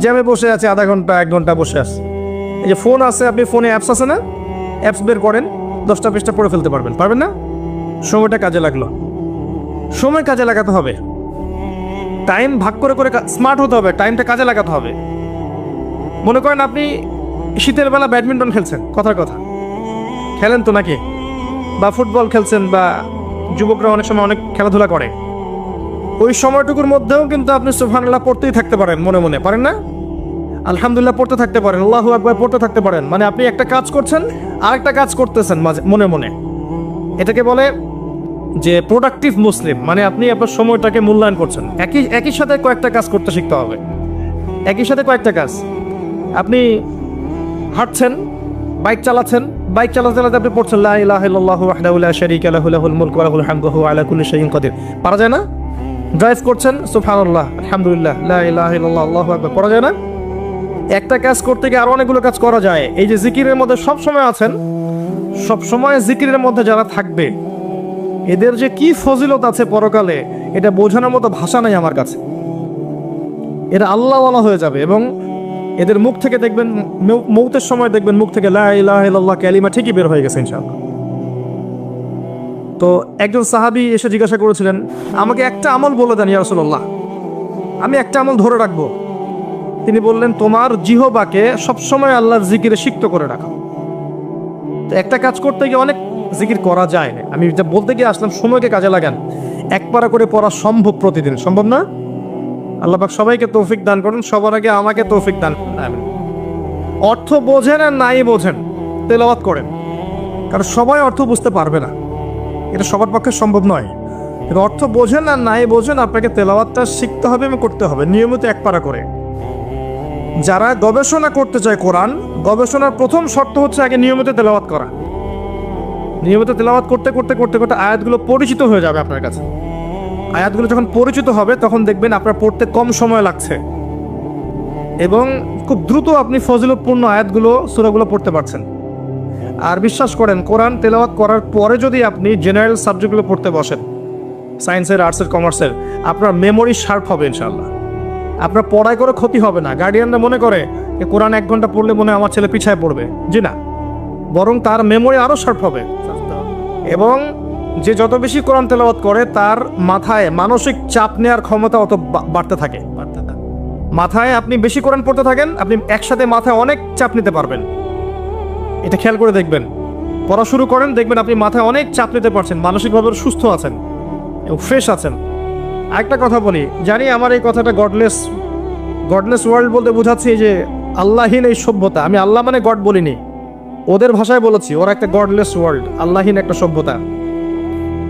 জ্যামে বসে আছে আধা ঘন্টা 1 ঘন্টা বসে আছে। এই যে ফোন আছে, আপনি ফোনে অ্যাপস আছে না, অ্যাপস বের করেন, 10টা 20টা পড়ে ফেলতে পারবেন না? সময়টা কাজে লাগলো। সময় কাজে লাগাতে হবে, টাইম ভাগ করে করে স্মার্ট হতে হবে, টাইমটা কাজে লাগাতে হবে। মনে করেন আপনি শীতের বেলা ব্যাডমিন্টন খেলছেন, কথার কথা খেলেন তো নাকি, বা ফুটবল খেলছেন, বা যুবকরা অনেক সময় অনেক খেলাধুলা করে, ওই সময়টুকুর মধ্যেও কিন্তু আপনি সুবহানাল্লাহ পড়তেই থাকতে পারেন, মনে মনে পারেন না? আলহামদুলিল্লাহ পড়তে থাকতে পারেন, আল্লাহু আকবার পড়তে থাকতে পারেন। মানে আপনি একটা কাজ করছেন, আরেকটা কাজ করতেছেন মাঝে মনে মনে। এটাকে বলে যে প্রোডাক্টিভ মুসলিম, মানে আপনি আপনার সময়টাকে মূল্যায়ন করছেন। একই সাথে কয়েকটা কাজ করতে শিখতে হবে, একই সাথে কয়েকটা কাজ। আপনি হাঁটছেন, বাইক চালাচ্ছেন, বাইক চালাতে চালাতে আপনি পড়ছেন লা ইলাহা ইল্লাল্লাহু ওয়াহদাহু লা শারীকা লাহু লাহুল মুলকু ওয়া লাহুল হামদু ওয়া হুয়া আলা কুল্লি শাইইন কাদির। পারা যায় না? ড্রাইভ করছেন, সুবহানাল্লাহ, আলহামদুলিল্লাহ, লা ইলাহা ইল্লাল্লাহ, আল্লাহু আকবার, পড়া যায় না? একটা কাজ করতে গিয়ে আরো অনেকগুলো কাজ করা যায়। এই যে জিকিরের মধ্যে সব সময় আছেন, সব সময় জিকিরের মধ্যে যারা থাকবে, এদের যে কি ফজিলত আছে পরকালে, এটা বোঝানোর মতো ভাষা নাই আমার কাছে। এরা আল্লাহওয়ালা হয়ে যাবে এবং এদের মুখ থেকে দেখবেন, মৌতের সময় দেখবেন মুখ থেকে লা ইলাহা ইল্লাল্লাহ কালিমা ঠিকই বের হয়ে গেছে ইনশাআল্লাহ। তো একজন সাহাবী এসে জিজ্ঞাসা করেছিলেন, আমাকে একটা আমল বলে দেন ইয়া রাসূলুল্লাহ, আমি একটা আমল ধরে রাখবো। তিনি বললেন, তোমার জিহ্বাকে সবসময় আল্লাহর জিকিরে সিক্ত করে রাখো। তো একটা কাজ করতে গিয়ে অনেক জিকির করা যায় না, আমি যা বলতে গিয়ে আসলাম, সময়কে কাজে লাগান। এক পারা করে পড়া সম্ভব প্রতিদিন? সম্ভব না? আল্লাহ পাক সবাইকে তৌফিক দান করুন, সবার আগে আমাকে তৌফিক দান করুন। অর্থ বোঝেন আর নাই বোঝেন, তেলাওয়াত করেন, কারণ সবাই অর্থ বুঝতে পারবে না, এটা সবার পক্ষে সম্ভব নয়। কিন্তু অর্থ বোঝেন আর নাই বোঝেন, আপনাকে তেলাওয়াতটা শিখতে হবে এবং করতে হবে নিয়মিত এক পারা করে। যারা গবেষণা করতে চায় কোরআন, গবেষণার প্রথম শর্ত হচ্ছে আগে নিয়মিত তেলাওয়াত করা। নিয়মিত তেলাওয়াত করতে করতে করতে করতে আয়াতগুলো পরিচিত হয়ে যাবে আপনার কাছে। আয়াতগুলো যখন পরিচিত হবে তখন দেখবেন আপনার পড়তে কম সময় লাগছে এবং খুব দ্রুত আপনি ফজিলতপূর্ণ আয়াতগুলো, সূরাগুলো পড়তে পারছেন। আর বিশ্বাস করেন, কোরআন তেলাওয়াত করার পরে যদি আপনি জেনারেল সাবজেক্টগুলো পড়তে বসেন, সায়েন্সের, আর্টসের, কমার্সের, আপনার মেমোরি শার্প হবে ইনশাআল্লাহ। আপনার পড়ায় করে ক্ষতি হবে না। গার্ডিয়ানরা মনে করে যে কোরআন 1 ঘন্টা পড়লে মনে হয় আমার ছেলে পিছায় পড়বে, জি না, বরং তার মেমোরি আরও শার্প হবে। এবং যে যত বেশি কোরআন তেলাওয়াত করে তার মাথায় মানসিক চাপ নেওয়ার ক্ষমতা অত বাড়তে থাকে। মাথায় আপনি বেশি কোরআন পড়তে থাকেন, আপনি একসাথে মাথায় অনেক চাপ নিতে পারবেন। এটা খেয়াল করে দেখবেন, পড়া শুরু করেন, দেখবেন আপনি মাথায় অনেক চাপ নিতে পারছেন, মানসিকভাবে সুস্থ আছেন এবং ফ্রেশ আছেন। আরেকটা কথা বলি, জানি আমার এই কথাটা গডলেস ওয়ার্ল্ড বলতে বোঝাচ্ছি যে আল্লাহীন এই সভ্যতা। আমি আল্লাহ মানে গড বলিনি, ওদের ভাষায় বলেছি, ওরা একটা গডলেস ওয়ার্ল্ড, আল্লাহীন একটা সভ্যতা।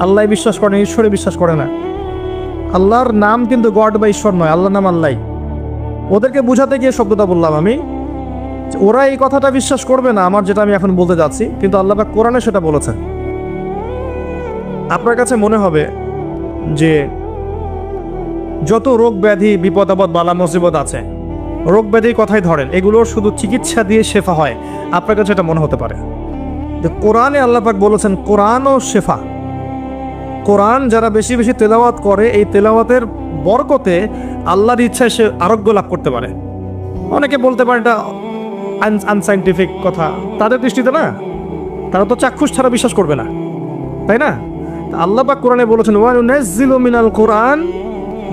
আল্লাহ বিশ্বাস করে না, ঈশ্বরে বিশ্বাস করে না। আল্লাহর নাম কিন্তু গড বা ঈশ্বর নয়, আল্লাহর নাম আল্লাহ। ওদেরকে বুঝাতে গিয়ে শব্দটা বললাম আমি, ওরা এই কথাটা বিশ্বাস করবে না আমার যেটা আমি এখন বলতে যাচ্ছি, কিন্তু আল্লাহ পাক কোরআনে সেটা বলেছেন। আপনার কাছে মনে হবে যে যত রোগ ব্যাধি, বিপদ আপদ, বালা মুসিবত আছে, রোগ ব্যাধির কথাই ধরেন, এগুলোর শুধু চিকিৎসা দিয়ে শেফা হয়, আপনার কাছে এটা মনে হতে পারে। যে কোরআনে আল্লাহ পাক বলেছেন কোরআন ও শেফা। কোরআন যারা বেশি বেশি তেলাওয়াত করে, এই তেলাওয়াতের বরকতে আল্লাহর ইচ্ছায় সে আরোগ্য লাভ করতে পারে। অনেকে বলতে পারে এটা আনসাইন্টিফিক কথা, তাদের দৃষ্টিতে না, তারা তো চাক্ষুষ ছাড়া বিশ্বাস করবে না, তাই না? আল্লাহ পাক কোরআনে বলেছেন ওয়া নুনাজ্জিলু মিনাল কোরআন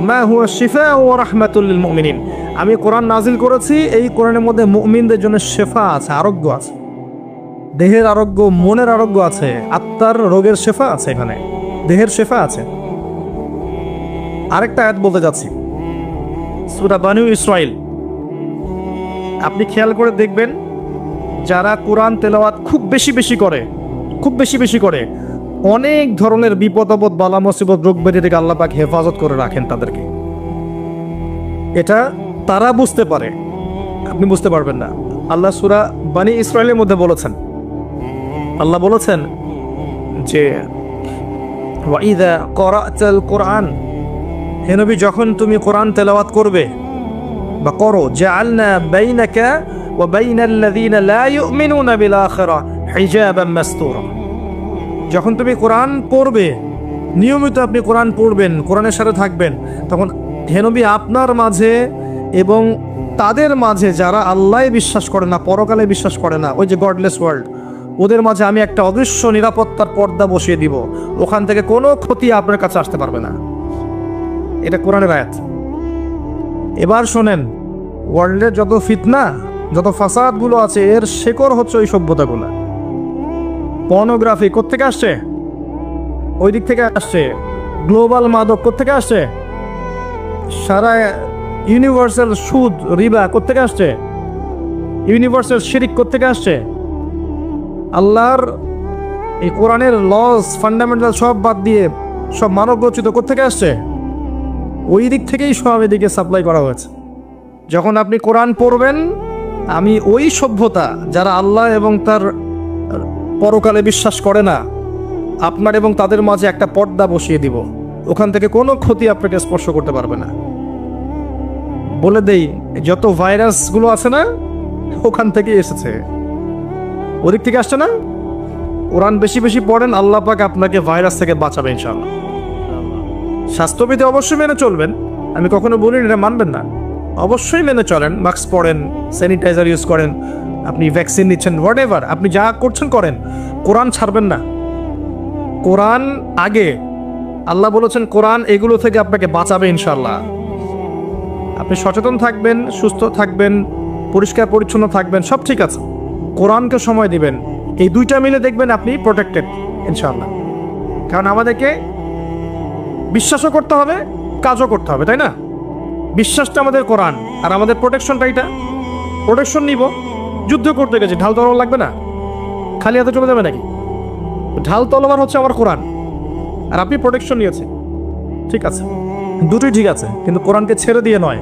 মা হুয়া শিফাউ ওয়া রাহমাতুল লিল মুমিনিন। আমি কোরআন নাজিল করেছি, এই কোরআনের মধ্যে মুমিনদের জন্য শেফা আছে, আরোগ্য আছে, দেহের আরোগ্য, মনের আরোগ্য আছে, আত্মার রোগের শেফা আছে, এখানে দেহের শেফা আছে। আরেকটা আয়াত বলতে যাচ্ছি, সূরা বানু ইসরাইল। আপনি খেয়াল করে দেখবেন, যারা কোরআন তেলাওয়াত খুব বেশি বেশি করে, অনেক ধরনের বিপদ আপদ, বালা মুসিবত, রোগ ব্যাধি থেকে আল্লাহ পাক হেফাজত করে রাখেন তাদেরকে। এটা তারা বুঝতে পারে, আপনি বুঝতে পারবেন না। আল্লাহ সূরা বানি ইসরাইলের মধ্যে বলেছেন, আল্লাহ বলেছেন যে ওয়া ইযা ক্বরা'তাল কুরআন, হে নবী যখন তুমি কোরআন তেলাওয়াত করবে বা করো, জাআলনা বাইনাকা ওয়া বাইনাল্লাযীনা লা ইউমিনুনা বিল আখিরাহ হিজাবান মাসতুরা। যখন তুমি কোরআন পড়বে, নিয়মিত আপনি কোরআন পড়বেন, কোরআনের সাথে থাকবেন, তখন হে নবী আপনার মাঝে এবং তাদের মাঝে যারা আল্লাহ বিশ্বাস করে না, পরকালে বিশ্বাস করে না, ওই যে গডলেস ওয়ার্ল্ড, ওদের মাঝে আমি একটা অদৃশ্য নিরাপত্তার পর্দা বসিয়ে দিব, ওখান থেকে কোনো ক্ষতি আপনার কাছে আসতে পারবে না। এটা কোরআনের আয়াত। এবার শোনেন, ওয়ার্ল্ডের যত ফিতনা, যত ফাসাদগুলো আছে, এর শেকড় হচ্ছে ওই সভ্যতাগুলো। পর্নোগ্রাফি কোত্থেকে আসছে? ওই দিক থেকে আসছে। গ্লোবাল মাদক কোত্থেকে আসছে? সারা ইউনিভার্সাল সুদ রিবা কোত্থেকে আসছে? ইউনিভার্সাল শিরিক কোত্থেকে আসছে? আল্লাহর এই কোরআনের লস ফান্ডামেন্টাল সব বাদ দিয়ে সব মানব রচিত কোত্থেকে আসছে? ওই দিক থেকেই সব এদিকে সাপ্লাই করা হয়েছে। যখন আপনি কোরআন পড়বেন, আমি ওই সভ্যতা যারা আল্লাহ এবং তার পরকালে বিশ্বাস করে না, আপনার এবং তাদের মাঝে একটা পর্দা বসিয়ে দিব। ওখান থেকে কোনো ক্ষতি আপনাকে স্পর্শ করতে পারবে না। বলে দেই, যত ভাইরাসগুলো আছে না, ওখান থেকে এসেছে, ওদিক থেকে আসছে না। কোরআন বেশি বেশি পড়েন, আল্লাহ পাক আপনাকে ভাইরাস থেকে বাঁচাবে ইনশাআল্লাহ। স্বাস্থ্যবিধি অবশ্যই মেনে চলবেন, আমি কখনো বলি এটা মানবেন না, অবশ্যই মেনে চলেন। মাস্ক পরেন, স্যানিটাইজার ইউজ করেন, আপনি ভ্যাকসিন নিচ্ছেন, হোয়াট এভার আপনি যা করছেন করেন, কোরআন ছাড়বেন না। কোরআন আগে, আল্লাহ বলেছেন কোরআন এগুলো থেকে আপনাকে বাঁচাবে ইনশাআল্লাহ। আপনি সচেতন থাকবেন, সুস্থ থাকবেন, পরিষ্কার পরিচ্ছন্ন থাকবেন, সব ঠিক আছে। কোরআনকে সময় দিবেন, এই দুইটা মিলে দেখবেন আপনি প্রোটেক্টেড ইনশাআল্লাহ। কারণ আমাদেরকে বিশ্বাসও করতে হবে, কাজও করতে হবে, তাই না? বিশ্বাসটা আমাদের কোরআন, আর আমাদের প্রোটেকশনটা এটা। প্রোটেকশন নিব, যুদ্ধ করতে গেছি, ঢাল তলোয়ার লাগবে না, খালি হাতে চলে যাবে নাকি? ঢাল তলোয়ার হচ্ছে আমার কোরআন, আর আপনি প্রোটেকশন নিয়েছেন, ঠিক আছে, দুটোই ঠিক আছে, কিন্তু কোরআনকে ছেড়ে দিয়ে নয়।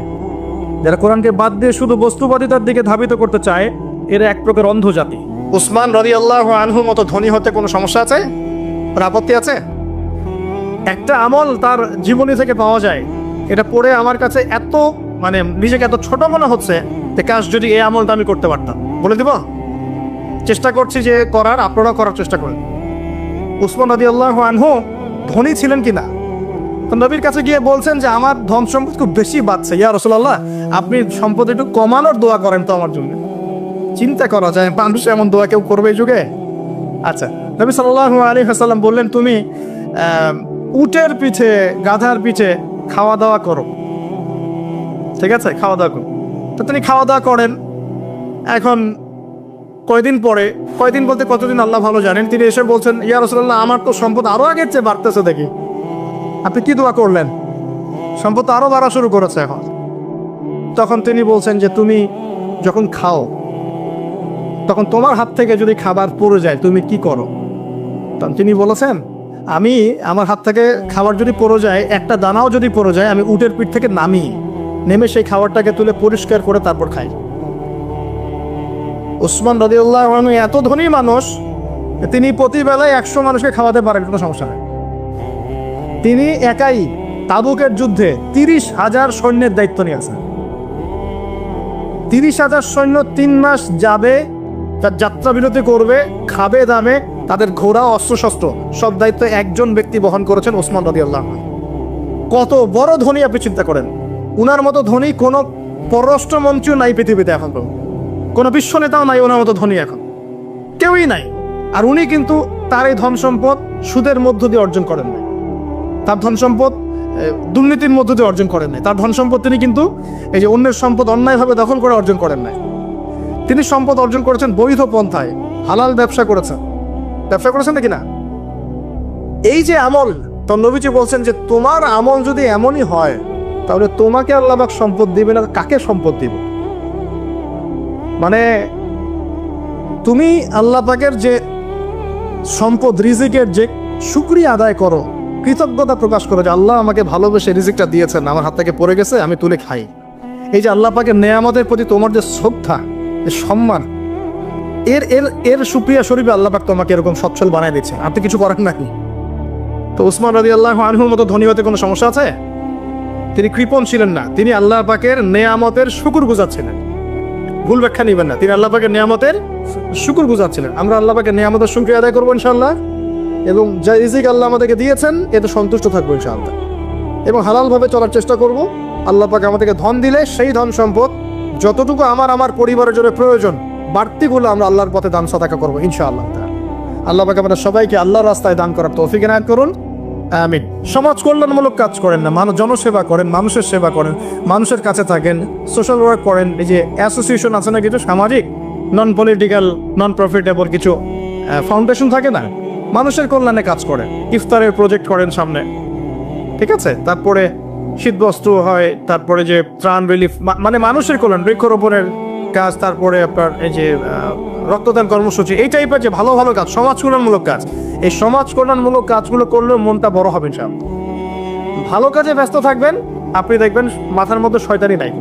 যারা কোরআনকে বাদ দিয়ে শুধু বস্তুবাদিতার দিকে ধাবিত করতে চায়, এরা এক প্রকার অন্ধ জাতি। উসমান রাদিয়াল্লাহু আনহুর মতো ধনী হতে কোনো সমস্যা আছে? আপত্তি আছে? একটা আমল তার জীবনী থেকে পাওয়া যায়, এটা পড়ে আমার কাছে এত নিজেকে এত ছোট মনে হচ্ছে যে কাশ যদি এই আমলটা আমি করতে পারতাম। বলে দিব, চেষ্টা করছি যে করার, আপনারা করার চেষ্টা করেন। উসমান রাদিয়াল্লাহু আনহু ধনী ছিলেন কিনা? তো নবীর কাছে গিয়ে বলছেন যে আমার ধন সম্পদ খুব বেশি বাড়ছে, ইয়া রাসূলুল্লাহ আপনি সম্পদ একটু কমানোর দোয়া করেন তো আমার জন্য। চিন্তা করা যায় মানুষ এমন দোয়া কেউ করবে এই যুগে? আচ্ছা, নবী সাল্লাল্লাহু আলাইহি ওয়াসাল্লাম বললেন তুমি উটের পিঠে, গাধার পিঠে খাওয়া দাওয়া করো, ঠিক আছে, খাওয়া দাওয়া করো। তো তিনি খাওয়া দাওয়া করেন। এখন কয়দিন পরে, কয়দিন বলতে কতদিন আল্লাহ ভালো জানেন, তিনি এসে বলছেন ইয়া রাসূলুল্লাহ আমার তো সম্পদ আরো আগের চেয়ে বাড়তেছে দেখি, আপনি কি দোয়া করলেন? সম্পদ আরো বাড়া শুরু করেছে এখন। তখন তিনি বলছেন যে তুমি যখন খাও, তখন তোমার হাত থেকে যদি খাবার পড়ে যায় তুমি কি করো? তখন তিনি বলেছেন আমি, আমার হাত থেকে খাবার যদি পড়ে যায়, একটা দানাও যদি পড়ে যায়, আমি উটের পিঠ থেকে নেমে সেই খাবারটাকে তুলে পরিষ্কার করে তারপর খাই। উসমান রাদিয়াল্লাহু আনহু এত ধনী মানুষ, তিনি প্রতিবেলায় 100 মানুষকে খাওয়াতে পারেন, কোনো সমস্যা নেই। তিনি একাই তাবুকের যুদ্ধে 30,000 সৈন্যের দায়িত্ব নিয়েছেন। 30,000 সৈন্য 3 মাস যাবে, তার যাত্রা বিরতি করবে, খাবে দামে, তাদের ঘোড়া অস্ত্রশস্ত্র সব দায়িত্ব একজন ব্যক্তি বহন করেছেন, ওসমান রাদিয়াল্লাহু আনহু। কত বড় ধনী আপনি চিন্তা করেন। উনার মতো ধনী কোনো পররাষ্ট্রমন্ত্রীও নাই পৃথিবীতে, এখন কোনো বিশ্ব নেতাও নাই ওনার মতো ধনী, এখন কেউই নাই। আর উনি কিন্তু তার এই ধন সম্পদ সুদের মধ্য দিয়ে অর্জন করেন নাই, তার ধন সম্পদ দুর্নীতির মধ্য দিয়ে অর্জন করেন নাই, তার ধন সম্পদ তিনি কিন্তু এই যে অন্যের সম্পদ অন্যায়ভাবে দখল করে অর্জন করেন নাই। তিনি সম্পদ অর্জন করেছেন বৈধ পন্থায়, হালাল ব্যবসা করেছেন নাকি না? এই যে আমল, তো নবীজি বলছেন যে তোমার আমল যদি এমনই হয়, তাহলে তোমাকে আল্লাহ পাক সম্পদ দিবে না, কাকে সম্পদ দিব? তুমি আল্লাহ পাকের যে সম্পদ, রিজিকের যে শুকরিয়া আদায় করো, কৃতজ্ঞতা প্রকাশ করো যে আল্লাহ আমাকে ভালোবেসে রিজিকটা দিয়েছেন, আমার হাত থেকে পড়ে গেছে, আমি তুলে খাই। এই যে আল্লাহ পাকের নেয়ামতের প্রতি তোমার যে শ্রদ্ধা, যে সম্মান, এর সুপ্রিয়া স্বরূপে আল্লাহ পাক তোমাকে এরকম সচ্ছল বানায় দিচ্ছেন, আপনি কিছু করেন নাকি? তো উসমান রাদিয়াল্লাহু আনহুর মতো ধনী হতে কোনো সমস্যা আছে? তিনি কৃপণ ছিলেন না, তিনি আল্লাহ পাকের নেয়ামতের শুকরগুজার ছিলেন। ভুল ব্যাখ্যা নিবেন না, তিনি আল্লাহ পাকের নেয়ামতের শুকরগুজার ছিলেন। আমরা আল্লাহ পাকের নেয়ামতের শুকরিয়া আদায় করবো ইনশাআল্লাহ, এবং যা রিজিক আল্লাহ আমাদেরকে দিয়েছেন এতে সন্তুষ্ট থাকবো ইনশাআল্লাহ, এবং হালালভাবে চলার চেষ্টা করব। আল্লাহ পাক আমাদেরকে ধন দিলে সেই ধন সম্পদ যতটুকু আমার পরিবারের জন্য প্রয়োজন, বাড়তিগুলো আমরা আল্লাহর পথে দান সাদাকা করবো ইনশাআল্লাহ। আল্লাহ পাক আমাদের সবাইকে আল্লাহর রাস্তায় দান করার তৌফিক এনায়েত করুন, আমিন। সমাজ কল্যাণমূলক কাজ করেন না, জনসেবা করেন, মানুষের সেবা করেন, মানুষের কাছে থাকেন, সোশ্যাল ওয়ার্ক করেন। এই যে অ্যাসোসিয়েশন আছে না কিছু সামাজিক, নন পলিটিক্যাল, নন প্রফিটেবল কিছু ফাউন্ডেশন থাকে না, মানুষের কল্যাণে কাজ করেন, ইফতারের প্রজেক্ট করেন সামনে, ঠিক আছে, তারপরে শীতবস্ত্র হয়, তারপরে যে ত্রাণ রিলিফ, মানে মানুষের কল্যাণ, বৃক্ষরোপণের কাজ, তারপরে আপনার এই যে রক্তদান কর্মসূচি, এই টাইপের যে ভালো ভালো কাজ, সমাজ কল্যাণমূলক কাজ, এই সমাজ কল্যাণমূলক কাজগুলো করলেও মনটা বড় হবে ইনশাআল্লাহ। ভালো কাজে ব্যস্ত থাকবেন, আপনি দেখবেন মাথার মধ্যে শয়তানি নাই।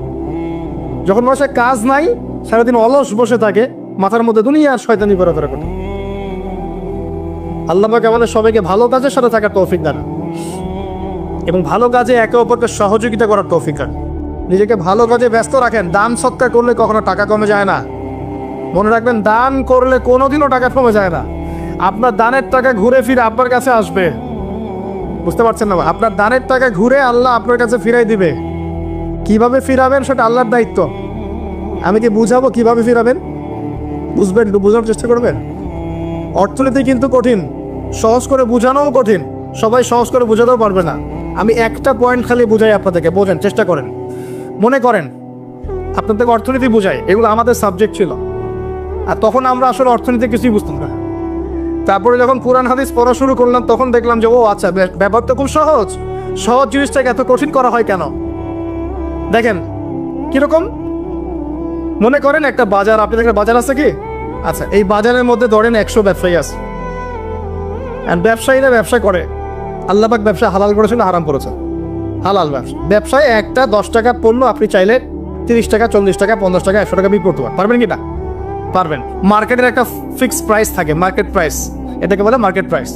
যখন মানুষের কাজ নাই, সারাদিন অলস বসে থাকে, মাথার মধ্যে দুনিয়ার শয়তানি ঘোরাফেরা করে। আল্লাহ পাক আমাদের সবাইকে ভালো কাজের সাথে থাকার তৌফিক দান এবং ভালো কাজে একে অপরকে সহযোগিতা করার তৌফিক দান। নিজেকে ভালো কাজে ব্যস্ত রাখেন। দান সৎকার করলে কখনো টাকা কমে যায় না, মনে রাখবেন। দান করলে কোনোদিনও টাকা কমে যায় না। আপনার দানের টাকা ঘুরে ফিরে আপনার কাছে আসবে, বুঝতে পারছেন না? আপনার দানের টাকা ঘুরে আল্লাহ আপনার কাছে ফিরাই দিবে। কিভাবে ফিরাবেন সেটা আল্লাহর দায়িত্ব। আমি কি বুঝাবো কিভাবে ফিরাবেন? বুঝবেন, বোঝার চেষ্টা করবেন। অর্থনীতি কিন্তু কঠিন, সহজ করে বোঝানোও কঠিন, সবাই সহজ করে বোঝাতেও পারবে না। আমি একটা পয়েন্ট খালি বুঝাই আপনাদেরকে, বোঝেন, চেষ্টা করেন। মনে করেন আপনাদেরকে অর্থনীতি বুঝাই, এগুলো আমাদের সাবজেক্ট ছিল, আর তখন আমরা আসলে অর্থনীতি কিছুই বুঝতাম না। তারপরে যখন কোরআন হাদিস পড়া শুরু করলাম, তখন দেখলাম যে ও আচ্ছা, ব্যাপার তো খুব সহজ। সহজ জিনিসটাকে এত কঠিন করা হয় কেন? দেখেন কিরকম। মনে করেন একটা বাজার, আপনি দেখেন বাজার আছে কি? আচ্ছা, এই বাজারের মধ্যে ধরেন 100 ব্যবসায়ী আছে, ব্যবসায়ীরা ব্যবসা করে। আল্লাহ পাক ব্যবসা হালাল করেছেন, হারাম করেছেন? হালাল ব্যবসা। ব্যবসায় একটা 10 টাকার পণ্য আপনি চাইলে 30 টাকা, 40 টাকা, 50 টাকা, 100 টাকা বিক্রি করতে পারবেন কি না? পারবেন। মার্কেটের একটা ফিক্সড প্রাইস থাকে, মার্কেট প্রাইস, এটাকে বলে মার্কেট প্রাইস,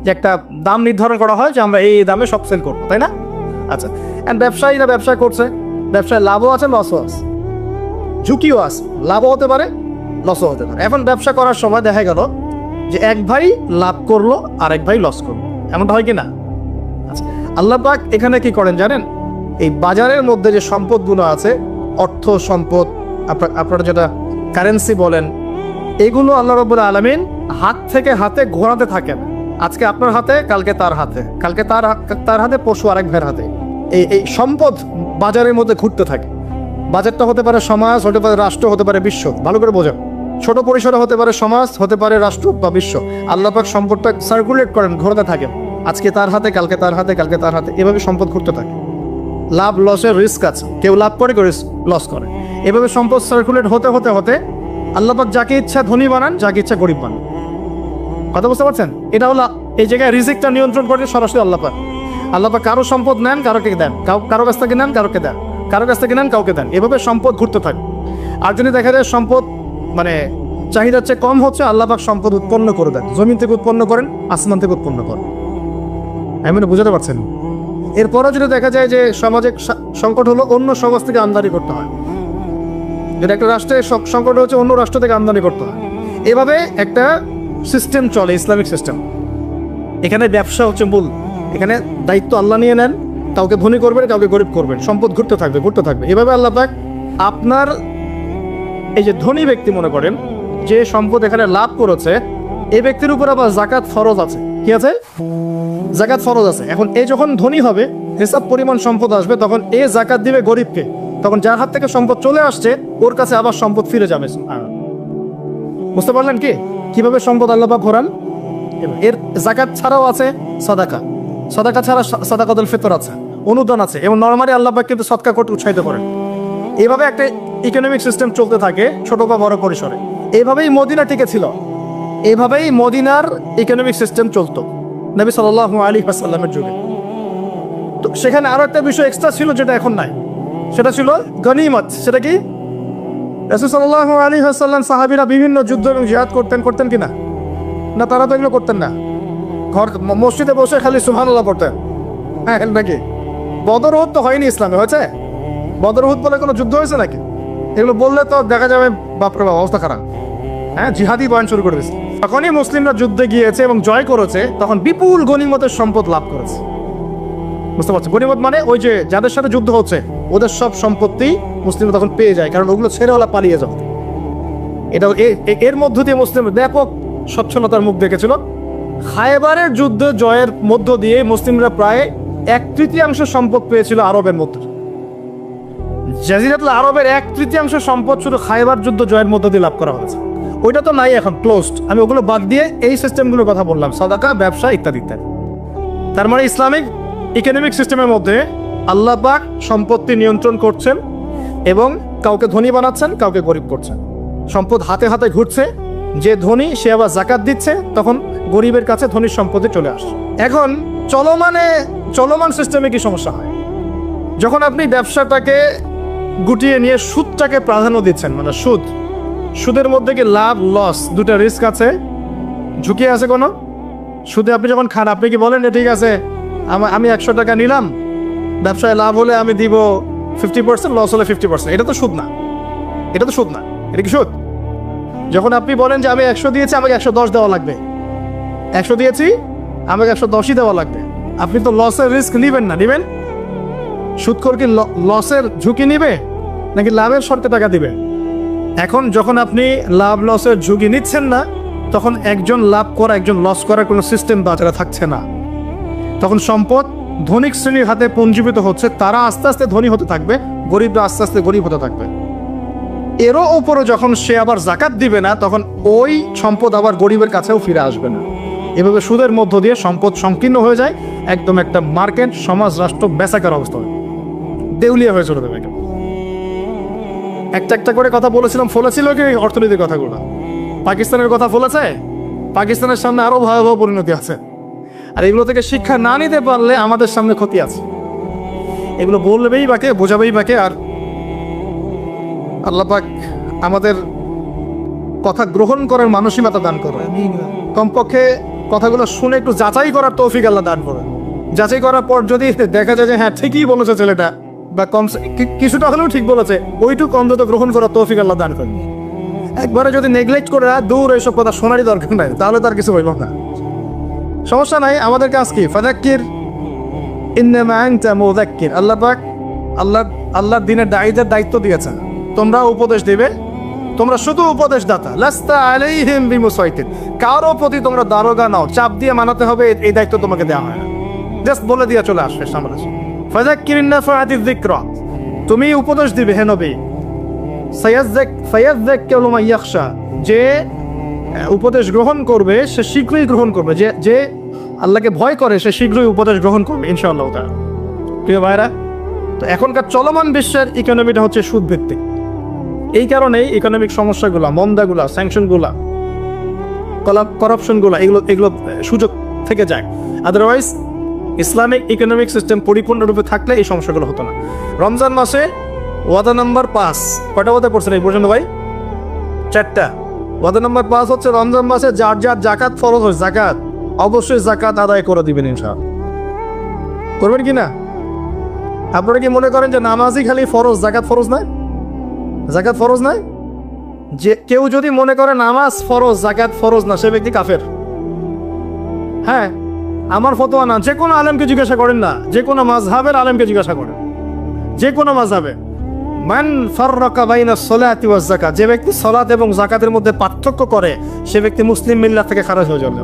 যে একটা দাম নির্ধারণ করা হয় যে আমরা এই দামে সব সেল করবো, তাই না? আচ্ছা, ব্যবসায়ীরা ব্যবসা করছে, ব্যবসায় লাভও আছে, লসও আছে, ঝুঁকিও আছে, লাভও হতে পারে, লসও হতে পারে। এখন ব্যবসা করার সময় দেখা গেল যে এক ভাই লাভ করলো আর এক ভাই লস করলো, এমনটা হয় কি না? আচ্ছা, আল্লাহ পাক এখানে কি করেন জানেন? এই বাজারের মধ্যে যে সম্পদগুলো আছে, অর্থ সম্পদ, আপনারা যেটা কারেন্সি বলেন, এগুলো আল্লাহ রাব্বুল আলামিন হাত থেকে হাতে ঘোরাতে থাকেন। আজকে আপনার হাতে, কালকে তার হাতে, কালকে তার হাতে, পশু আরেক ভাইয়ের হাতে। এই সম্পদ বাজারের মধ্যে ঘুরতে থাকে। বাজারটা হতে পারে সমাজ, হতে পারে রাষ্ট্র, হতে পারে বিশ্ব। ভালো করে বোঝেন, ছোট পরিসরে হতে পারে সমাজ, হতে পারে রাষ্ট্র বা বিশ্ব। আল্লাহ পাক সম্পদটা সার্কুলেট করেন, ঘোরাতে থাকেন। আজকে তার হাতে, কালকে তার হাতে, কালকে তার হাতে, এভাবে সম্পদ ঘুরতে থাকে। লাভ লসের রিস্ক আছে, কেউ লাভ করে, কেউ লস করে। এভাবে সম্পদ সার্কুলেট হতে হতে হতে আল্লাহ পাক যাকে ইচ্ছা ধনী বানান, যাকে ইচ্ছা গরিব বানান। কথা বুঝতে পারছেন? এটা হলো এই জায়গায় রিজিকটা নিয়ন্ত্রণ করে সরাসরি আল্লাহ পাক। আল্লাহ পাক কারো সম্পদ নেন, কারোকে দেন, কারো কাছ থেকে নেন, কারোকে দেন, কারো কাছ থেকে নেন, কাউকে দেন। এভাবে সম্পদ ঘুরতে থাকে। আর যদি দেখা যায় সম্পদ মানে চাহিদার চেয়ে কম হচ্ছে, আল্লাহ পাক সম্পদ উৎপন্ন করে দেন। জমিন থেকে উৎপন্ন করেন, আসমান থেকে উৎপন্ন করেন। আমি মানে বুঝাতে পারছেন? এরপরও যদি দেখা যায় যে সমাজে সংকট হলো, অন্য সমাজ থেকে আমদানি করতে হয়। যদি একটা রাষ্ট্রের সংকট হচ্ছে, অন্য রাষ্ট্র থেকে আমদানি করতে হয়। এভাবে একটা সিস্টেম চলে, ইসলামিক সিস্টেম। এখানে ব্যবসা হচ্ছে মূল। এখানে দায়িত্ব আল্লাহ নিয়ে নেন, কাউকে ধনী করবেন, কাউকে গরিব করবেন। সম্পদ ঘুরতে থাকবে, ঘুরতে থাকবে। এভাবে আল্লাহ পাক আপনার এই যে ধনী ব্যক্তি, মনে করেন যে সম্পদ এখানে লাভ করেছে, এই ব্যক্তির উপর আবার জাকাত ফরজ আছে। কি আছে? জাকাত ফরজ আছে। এখন এই যখন ধনী হবে, হিসাব পরিমাণ সম্পদ আসবে, তখন এ জাকাত দিবে গরিবকে। তখন যার হাত থেকে সম্পদ চলে আসছে, ওর কাছে আবার সম্পদ ফিরে যাবে। বুঝতে পারলেন কি কিভাবে সম্পদ আল্লাহ পাক ঘোরান? এর জাকাত ছাড়াও আছে সাদাকা। সাদাকা ছাড়া সাদাকাতুল ফিতর আছে, অনুদান আছে, এবং নরমালি আল্লাহ পাক কিন্তু সদকা করতে উৎসাহিত করেন। এইভাবে একটা ইকোনমিক সিস্টেম চলতে থাকে, ছোট বা বড় পরিসরে। এইভাবেই মদিনা টিকে ছিল, এইভাবেই মদিনার ইকোনমিক সিস্টেম চলতো নবী সাল্লাল্লাহু আলাইহি ওয়াসাল্লামের যুগে। তো সেখানে আরো একটা বিষয় এক্সট্রা ছিল, যেটা এখন নাই। সেটা ছিল গনিমত। সেটা কি? রাসূল সাল্লাল্লাহু আলাইহি ওয়াসাল্লাম সাহাবীরা বিভিন্ন যুদ্ধ এবং জিহাদ করতেন কিনা? না, তারা তো এগুলো করতেন না। ঘর মসজিদে বসে খালি সুবহানাল্লাহ পড়তেন। হ্যাঁ নাকি? বদর উহুদ তো হয়নি ইসলামে, হয়েছে? বদর উহুদ বলে কোনো যুদ্ধ হয়েছে নাকি? এগুলো বললে তো দেখা যাবে বাপরে বাপ, অবস্থা খারাপ। হ্যাঁ, জিহাদি বয়ান শুরু করে দিয়েছে। তখনই মুসলিমরা যুদ্ধে গিয়েছে এবং জয় করেছে, তখন বিপুল গনিমতের সম্পদ লাভ করেছে। বুঝতে পারছো? গনিমত মানে ওই যে যাদের সাথে যুদ্ধ হচ্ছে, ওদের সব সম্পত্তি মুসলিমরা তখন পেয়ে যায়, কারণ ওগুলো ছেড়ে ওরা পালিয়ে যাবে। এটা এর মধ্য দিয়ে মুসলিম ব্যাপক সচ্ছলতার মুখ দেখেছিল। খায়বারের যুদ্ধ জয়ের মধ্য দিয়ে মুসলিমরা প্রায় 1/3 সম্পদ পেয়েছিল আরবের মধ্যে। জাজিরাতুল আরবের 1/3 সম্পদ শুধু খায়বার যুদ্ধ জয়ের মধ্য দিয়ে লাভ করা হয়েছে। ওইটা তো নাই, এখন ক্লোজড। আমি ওগুলো বাদ দিয়ে এই সিস্টেমগুলোর কথা বললাম, সাদাকা, ব্যবসা ইত্যাদি ইত্যাদি। তার মানে ইসলামিক ইকোনমিক সিস্টেমের মধ্যে আল্লাহ পাক সম্পত্তি নিয়ন্ত্রণ করছেন এবং কাউকে ধনী বানাচ্ছেন, কাউকে গরিব করছেন। সম্পদ হাতে হাতে ঘুরছে, যে ধনী সে আবার জাকাত দিচ্ছে, তখন গরিবের কাছে ধনীর সম্পত্তি চলে আসছে। এখন চলমান সিস্টেমে কি সমস্যা হয়? যখন আপনি ব্যবসাটাকে গুটিয়ে নিয়ে সুদটাকে প্রাধান্য দিচ্ছেন, মানে সুদের মধ্যে কি লাভ লস দুটা রিস্ক আছে, ঝুঁকি আছে কোনো? সুদে আপনি যখন খান, আপনি কি বলেন ঠিক আছে আমি 100 টাকা নিলাম, ব্যবসায় লাভ হলে আমি দিব 50%, লস হলে 50%? এটা তো সুদ না, এটা কি সুদ? যখন আপনি বলেন যে আমি 100 দিয়েছি, আমাকে 110 দেওয়া লাগবে, 100 দিয়েছি আমাকে 110ই দেওয়া লাগবে, আপনি তো লসের রিস্ক নিবেন না? নিবেন? সুদখোর কি লসের ঝুঁকি নিবে নাকি লাভের শর্তে টাকা দিবে? এখন যখন আপনি লাভ লসের ঝুঁকি নিচ্ছেন না, তখন একজন লাভ করা একজন লস করার কোনো সিস্টেম বাজারে থাকছে না। তখন সম্পদ ধনিক শ্রেণীর হাতে পুঞ্জীভূত হচ্ছে, তারা আস্তে আস্তে ধনী হতে থাকবে, গরিবরা আস্তে আস্তে গরিব হতে থাকবে। এরও উপরে যখন সে আবার জাকাত দিবে না, তখন ওই সম্পদ আবার গরিবের কাছেও ফিরে আসবে না। এভাবে সুদের মধ্য দিয়ে সম্পদ সংকীর্ণ হয়ে যায়, একদম একটা মার্কেট, সমাজ, রাষ্ট্র বেচাকার অবস্থা হয়, দেউলিয়া হয়ে চলে যাবে। একটা করে কথা বলেছিলাম, ফলেছিল কি অর্থনীতির কথাগুলো? পাকিস্তানের কথা ফলেছে? পাকিস্তানের সামনে আরো ভয়াবহ পরিণতি আছে। আর এগুলো থেকে শিক্ষা না নিতে পারলে আমাদের সামনে ক্ষতি আছে। এগুলো বলবেই বাকে, বোঝাবেই বাকে। আর আল্লাহ পাক আমাদের কথা গ্রহণ করার মানসিকতা দান করবে। কমপক্ষে কথাগুলো শুনে একটু যাচাই করার তৌফিক আল্লাহ দান করবে। যাচাই করার পর যদি দেখা যায় যে হ্যাঁ ঠিকই বলেছে ছেলেটা, বা কম কিছুটা হলেও ঠিক বলেছে, ওইটুকু অন্তত গ্রহণ করার তৌফিক আল্লাহ দান করবে। একবারে যদি নেগলেক্ট করে দূর এইসব কথা শোনারই দরকার নাই, তাহলে তার কিছু হইব না। সমস্যা নাই, আমাদের কাজ কি? ফাযাক্কির ইন্নামা আনতা মুযাক্কির। আল্লাহ পাক আল্লাহর দ্বীনের দায়ীদের দায়িত্ব দিয়েছেন, তোমরা উপদেশ দিবে, তোমরা শুধু উপদেশদাতা। লাস্তা আলাইহিম বিমুসাইতির, কারো প্রতি তোমরা দারোগা নাও, চাপ দিয়ে মানাতে হবে, এই দায়িত্ব তোমাকে দেওয়া হয় না। জাস্ট বলে দিয়ে চলে আসবে সামনে। ফাযাক্কির ইন্নাফাআতিয যিকরা, তুমি উপদেশ দিবে হে নবী। সায়াযাক্কারু মান ইয়াখশা, যে উপদেশ গ্রহণ করবে সে শীঘ্রই গ্রহণ করবে, যে আল্লাহকে ভয় করে সে শীঘ্রই উপদেশ গ্রহণ করবে ইনশাআল্লাহ তাআলা। প্রিয় ভাইরা, তো এখনকার চলমান বিশ্বের ইকোনমিটা হচ্ছে সুদ ভিত্তিক। এই কারণেই ইকোনমিক সমস্যাগুলা, মন্দাগুলা, স্যাংশনগুলা, করাপশনগুলা, এগুলো সুযোগ থেকে যায়। আদারওয়াইজ ইসলামিক ইকোনমিক সিস্টেম পরিপূর্ণরূপে থাকলে এই সমস্যাগুলো হতো না। রমজান মাসে ওয়াদা নাম্বার 5, কয়টা ওয়াদা পড়ছেন এই পর্যন্ত ভাই? 4টা। ওয়াদা নাম্বার 5 হচ্ছে রমজান মাসে যার জাকাত ফরজ হয়, জাকাত অবশ্যই জাকাত আদায় করে দিবেন ইনশাআল্লাহ। করবেন কি না? আপনারা কি মনে করেন যে নামাজই খালি ফরজ, জাকাত ফরজ নয়? জাকাত ফরজ নয়? যে কেউ যদি মনে করে নামাজ ফরজ, জাকাত ফরজ না, সে ব্যক্তি কাফের। হ্যাঁ, আমার ফতোয়া না, যে কোনো আলেমকে জিজ্ঞাসা করেন না, যে কোনো মাযহাবের আলেমকে জিজ্ঞাসা করেন, যে কোনো মাযহাবে। মান ফাররাকা বাইনা সলাতি ওয়াজ যাকাত, যে ব্যক্তি সালাত এবং যাকাতের মধ্যে পার্থক্য করে, সে ব্যক্তি মুসলিম মিল্লাত থেকে খারিজ হয়ে যাবে।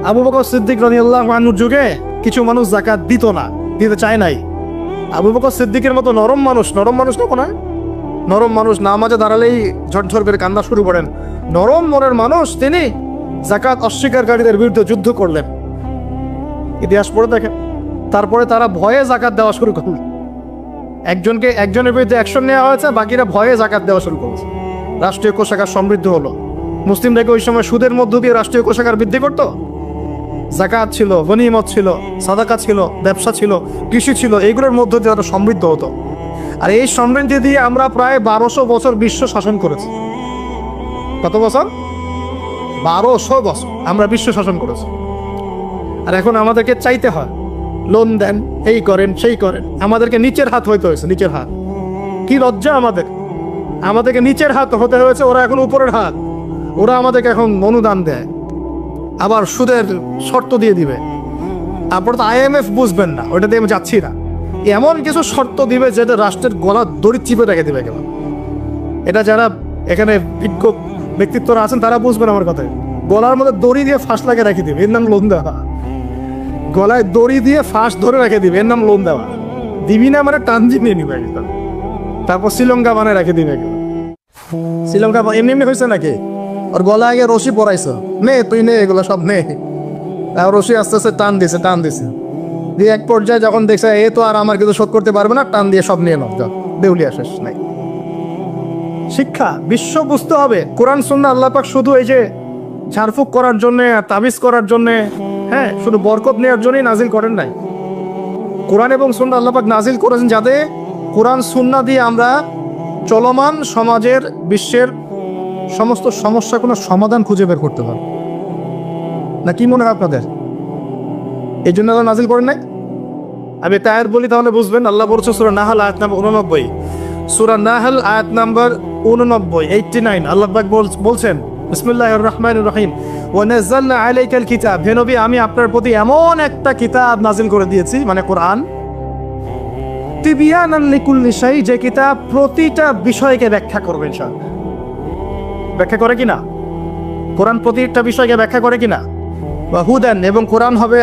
আবু বকর সিদ্দিক রাদিয়াল্লাহু আনহুর যুগে কিছু মানুষ যাকাত দিত না, দিতে চায় নাই। আবু বকর সিদ্দিকের মতো নরম মানুষ না কোনো নরম মানুষ, নামাজে দাঁড়ালেই ঝরঝর করে কান্না শুরু করেন, নরম মনের মানুষ, তিনি যাকাত অস্বীকারীদের বিরুদ্ধে যুদ্ধ করলেন। ইতিহাস পড়ে দেখেন। তারপরে তারা ভয়ে যাকাত দেওয়া শুরু করলেন। একজনের বিরুদ্ধে অ্যাকশন নেওয়া হয়েছে, বাকিরা ভয়ে যাকাত দেওয়া শুরু করেছে। রাষ্ট্রীয় কোষাগার সমৃদ্ধ হলো। মুসলিমরা ওই সময় সুদের মধ্য দিয়ে রাষ্ট্রীয় কোষাগার বৃদ্ধি করত। যাকাত ছিল, গনিমত ছিল, সাদাকা ছিল, ব্যবসা ছিল, কৃষি ছিল, এইগুলোর মধ্য দিয়ে তারা সমৃদ্ধ হতো। আর এই সমৃদ্ধি দিয়ে আমরা প্রায় 1200 বছর বিশ্ব শাসন করেছি। কত বছর? 1200 বছর আমরা বিশ্ব শাসন করেছি। আর এখন আমাদেরকে চাইতে হয়, লোন দেন, এই করেন, সেই করেন। আমাদেরকে নিচের হাত হইতে হয়েছে, নিচের হাত। কি লজ্জা আমাদেরকে নিচের হাত হতে হয়েছে, ওরা এখন উপরের হাত। ওরা আমাদেরকে এখন অনুদান দেয়, আবার সুদের শর্ত দিয়ে দিবে। আপনারা তো IMF বুঝবেন না, ওইটা দিয়ে আমি যাচ্ছি না। এমন কিছু শর্ত দিবে যেটা রাষ্ট্রের গলা দড়ি চিপে রেখে দিবে কেমন। এটা যারা এখানে বিজ্ঞ ব্যক্তিত্বরা আছেন তারা বুঝবেন আমার কথায়। গলার মধ্যে দড়ি দিয়ে ফাঁস লাগিয়ে রেখে দিবে, এর নাম লোন দেওয়া। গলায় দড়ি দিয়ে ফাঁস ধরে রেখে দিবে, এর নাম লোন দেওয়া। দিবি না মানে টানজি নিয়ে নিবে। তারপর শ্রীলঙ্কা বানায় রাখে দিন এগুলো। শ্রীলঙ্কা এমনি এমনি হয়েছে নাকি? ওর গলা আগে রশি পরাইছো, নে তুই নে এগুলো সব নে। আর রশি আস্তে আস্তে টান দিছে দিয়ে এক পর্যায়ে যখন দেখছে এ তো আর আমার কিছু শোধ করতে পারবে না, টান দিয়ে সব নিয়ে নাও, দেউলিয়া শেষ নাই। শিক্ষা বিশ্ব বুঝতে হবে কোরআন সুন্নাহ আল্লাহ পাক শুধু এই যে ঝাড়ফুঁক করার জন্য, তাবিজ করার জন্য, হ্যাঁ শুধু বরকত নেওয়ার জন্যই নাজিল করেন নাই। কোরআন এবং সুন্নাহ আল্লাহ পাক নাজিল করেছেন যাতে কোরআন সুন্নাহ দিয়ে আমরা চলমান সমাজের, বিশ্বের সমস্ত সমস্যা কোনো সমাধান খুঁজে বের করতে পারব। না কি মনে হয় আপনাদের? এই জন্য আল্লাহ নাজিল করেন নাই? আমি তায়ার বলি তাহলে বুঝবেন। আল্লাহ বলছে সূরা নাহল আয়াত নাম্বার 89, সূরা নাহল আয়াত নাম্বার 89 89 আল্লাহ পাক বলছেন বিসমিল্লাহির রহমানির রহিম ওয়া নাযালনা আলাইকাল কিতাব, হে নবী আমি আপনার প্রতি এমন একটা কিতাব নাজিল করে দিয়েছি, মানে কোরআন, তিবিয়ানান লিকুল্লি শাই, যে কিতাব প্রতিটা বিষয়কে ব্যাখ্যা করবে। ইনশাআল্লাহ ব্যাখ্যা করে কিনা? কোরআন প্রতিটা বিষয়কে ব্যাখ্যা করে কিনা? বা হুদান, এবং কোরআন হবে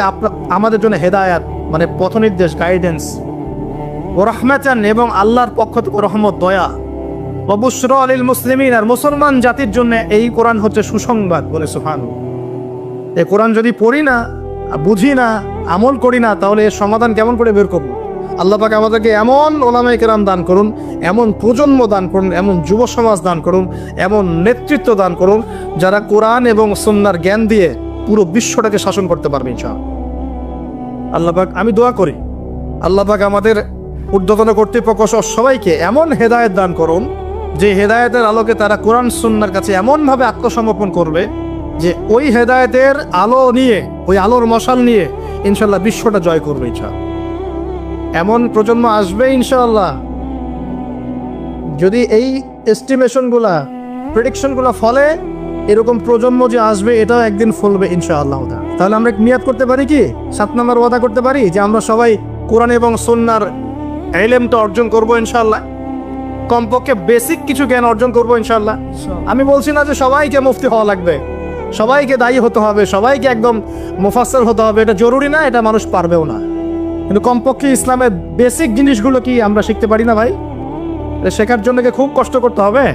আমাদের জন্য হেদায়াত, মানে পথ নির্দেশ, গাইডেন্স। ও রাহমাতান, এবং আল্লাহর পক্ষ থেকে রহমত, দয়া। ও বুশরা লিল মুসলিমিন, আর মুসলমান জাতির জন্য এই কোরআন হচ্ছে সুসংবাদ। বলে সুবহানাল্লাহ। এই কোরআন যদি পড়ি না, বুঝি না, আমল করি না, তাহলে এর সমাধান কেমন করে বের করব? আল্লাহ পাক আমাদেরকে এমন ওলামায়ে কেরাম দান করুন, এমন প্রজন্ম দান করুন, এমন যুব সমাজ দান করুন, এমন নেতৃত্ব দান করুন যারা কোরআন এবং সুন্নাহর জ্ঞান দিয়ে পুরো বিশ্বটাকে শাসন করতে পারবে ইনশাআল্লাহ। আল্লাহ পাক, আমি দোয়া করি আল্লাহ পাক আমাদের ঊর্ধ্বতন কর্তৃপক্ষ সবাইকে এমন হেদায়েত দান করুন যে হেদায়েতের আলোকে তারা কোরআন সুন্নাহর কাছে এমনভাবে আত্মসমর্পণ করবে যে ওই হেদায়েতের আলো নিয়ে, ওই আলোর মশাল নিয়ে ইনশাআল্লাহ বিশ্বটা জয় করবে ইনশাআল্লাহ। এমন প্রজন্ম আসবে ইনশাআল্লাহ। যদি এই এস্টিমেশনগুলা, প্রেডিকশনগুলা ফলে, এরকম প্রজন্ম যে আসবে এটাও একদিন ফলবে ইনশাআল্লাহ। তাহলে আমরা নিয়াত করতে পারি কি, 7 নম্বর ওয়াদা করতে পারি যে আমরা সবাই কোরআন এবং সুন্নাহর ইলমটা অর্জন করব ইনশাআল্লাহ। কমপক্ষে বেসিক কিছু জ্ঞান অর্জন করব ইনশাআল্লাহ। আমি বলছি না যে সবাইকে মুফতি হওয়া লাগবে, সবাইকে দায়ী হতে হবে, সবাইকে একদম মুফাসসির হতে হবে, এটা জরুরি না, এটা মানুষ পারবেও না। কিন্তু কমপক্ষে ইসলামের বেসিক জিনিসগুলো কি আমরা শিখতে পারি না ভাই? শেখার জন্য খুব কষ্ট করতে হবে।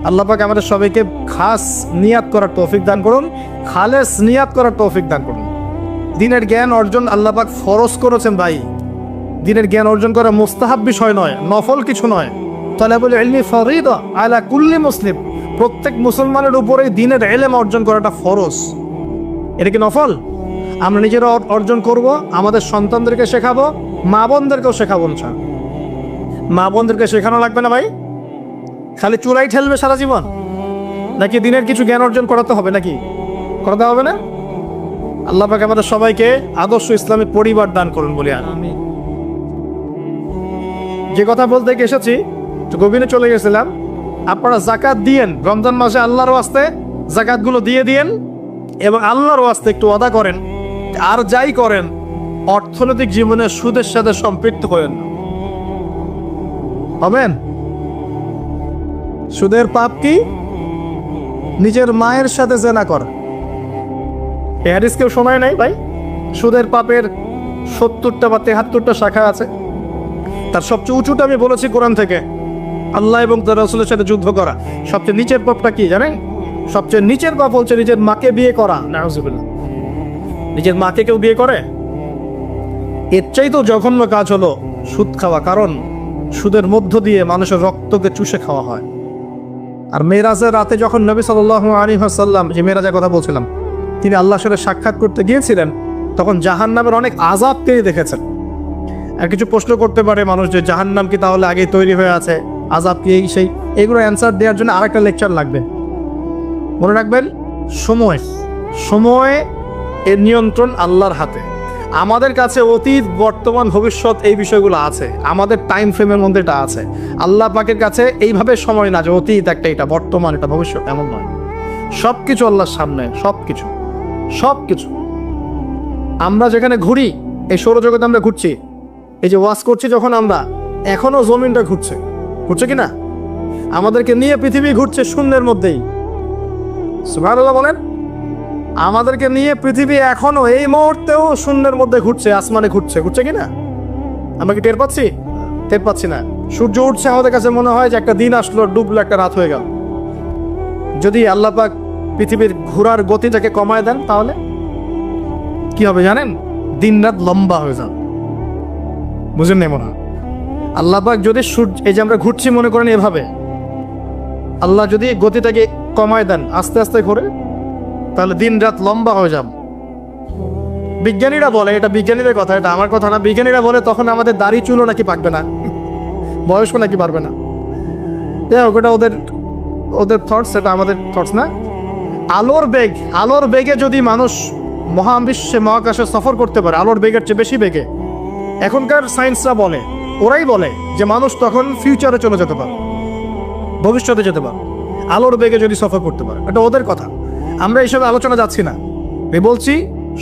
আল্লাহ পাক আমাদের সবাইকে খাস নিয়াত করার তৌফিক দান করুন, খালেস নিয়াত করার তৌফিক দান করুন। দ্বীনের জ্ঞান অর্জন আল্লাহ পাক ফরজ করেছেন ভাই। দ্বীনের জ্ঞান অর্জন করা মুস্তাহাব বিষয় নয়, নফল কিছু নয়। তালাবুল ইলমি ফরিদা আলা কুল্লি মুসলিম, প্রত্যেক মুসলমানের উপরেই দ্বীনের ইলম অর্জন করাটা ফরজ। এটা কি নফল? আমরা নিজেরা অর্জন করব, আমাদের সন্তানদেরকে শেখাবো, মা বোনদেরকেও শেখাবো। মা বোনদেরকে শেখানো লাগবে না ভাই? খালি চুলাই ঠেলবে সারা জীবন? নাকি দিনের কিছু জ্ঞান অর্জন করাতে হবে? নাকি করাতে হবে না? আল্লাহ পাক আমাদের সবাইকে আদর্শ ইসলামিক পরিবার দান করুন বলি আমিন। যে কথা বলতে এসেছি গভীরে চলে গেছিলাম। আপনারা যাকাত দিয়েন, রমজান মাসে আল্লাহর ওয়াস্তে যাকাতগুলো দিয়ে দিয়েন এবং আল্লাহর ওয়াস্তে একটু ওয়াদা করেন আর যাই করেন অর্থনৈতিক জীবনে সুদের সাথে সম্পৃক্ত হবেন না। হবেন? সুদের পাপ কি? নিজের মায়ের সাথে জেনা করা। এই হাদিস কেউ শোনায় নাই ভাই? সুদের পাপের 70টা বা 73টা শাখা আছে। তার সবচেয়ে উঁচুটা আমি বলেছি কোরআন থেকে, আল্লাহ এবং তার রাসূলের সাথে যুদ্ধ করা। সবচেয়ে নিচের পাপটা কি জানেন? সবচেয়ে নিচের পাপ হচ্ছে নিজের মাকে বিয়ে করা। নাউযুবিল্লাহ। নিজের মাকে কেউ বিয়ে করে? এর চাইতেও জঘন্য কাজ হলো সুদ খাওয়া, কারণ সুদের মধ্য দিয়ে মানুষের রক্তকে চুষে খাওয়া হয়। আর মেরাজের রাতে যখন নবী সাল্লাল্লাহু আলাইহি ওয়াসাল্লাম, যে মেরাজের কথা বলছিলাম, তিনি আল্লাহর সাথে সাক্ষাৎ করতে গিয়েছিলেন, তখন জাহান্নামের অনেক আযাব তিনি দেখেছেন। আর কিছু প্রশ্ন করতে পারে মানুষ যে জাহান্নাম কি তাহলে আগেই তৈরি হয়ে আছে, আযাব কি এই সেই, এগুলো অ্যান্সার দেওয়ার জন্য আরেকটা লেকচার লাগবে। মনে রাখবেন, সময় এর নিয়ন্ত্রণ আল্লাহর হাতে। আমাদের কাছে অতীত, বর্তমান, ভবিষ্যৎ এই বিষয়গুলো আছে, আমাদের টাইম ফ্রেমের মধ্যে এটা আছে। আল্লাহ পাকের কাছে এইভাবে সময় না যে অতীত একটা, এটা বর্তমান, এটা ভবিষ্যৎ, এমন নয়। সব কিছু আল্লাহর সামনে, সব কিছু। আমরা যেখানে ঘুরি, এই সৌরজগতে আমরা ঘুরছি, এই যে ওয়াজ করছি যখন আমরা, এখনো জমিনটা ঘুরছে কি না? আমাদেরকে নিয়ে পৃথিবী ঘুরছে শূন্যের মধ্যেই। সুবহানাল্লাহ বলেন। আমাদেরকে নিয়ে পৃথিবী এখনো এই মুহূর্তেও শূন্যের মধ্যে ঘুরছে, আসমানে ঘুরছে কি না? আমরা কি টের পাচ্ছি? টের পাচ্ছি না। সূর্য উঠছে আমাদের কাছে মনে হয় যে একটা দিন আসলো, ডুবলো, একটা রাত হয়ে গেল। যদি আল্লাহ পাক পৃথিবীর ঘোরার গতিটাকে কমায় দেন তাহলে কি হবে জানেন? দিন রাত লম্বা হয়ে যাবে। বুঝেন না মনে হয়? আল্লাহ পাক যদি সূর্য, এই যে আমরা ঘুরছি মনে করেন এভাবে, আল্লাহ যদি গতিটাকে কমায় দেন, আস্তে আস্তে ঘুরে, তাহলে দিন রাত লম্বা হয়ে যাবে। বিজ্ঞানীরা বলে, এটা বিজ্ঞানীদের কথা, এটা আমার কথা না, বিজ্ঞানীরা বলে তখন আমাদের দাড়ি চুলও নাকি পাকবে না, বয়স্ক নাকি পারবে না। ওটা ওদের ওদের থটস, এটা আমাদের থটস না। আলোর বেগে যদি মানুষ মহাবিশ্বে মহাকাশে সফর করতে পারে, আলোর বেগের চেয়ে বেশি বেগে, এখনকার সায়েন্সরা বলে, ওরাই বলে যে মানুষ তখন ফিউচারে চলে যেতে পারে, ভবিষ্যতে যেতে পারে, আলোর বেগে যদি সফর করতে পারে। এটা ওদের কথা, আমরা এইসব আলোচনা যাচ্ছি না। বলছি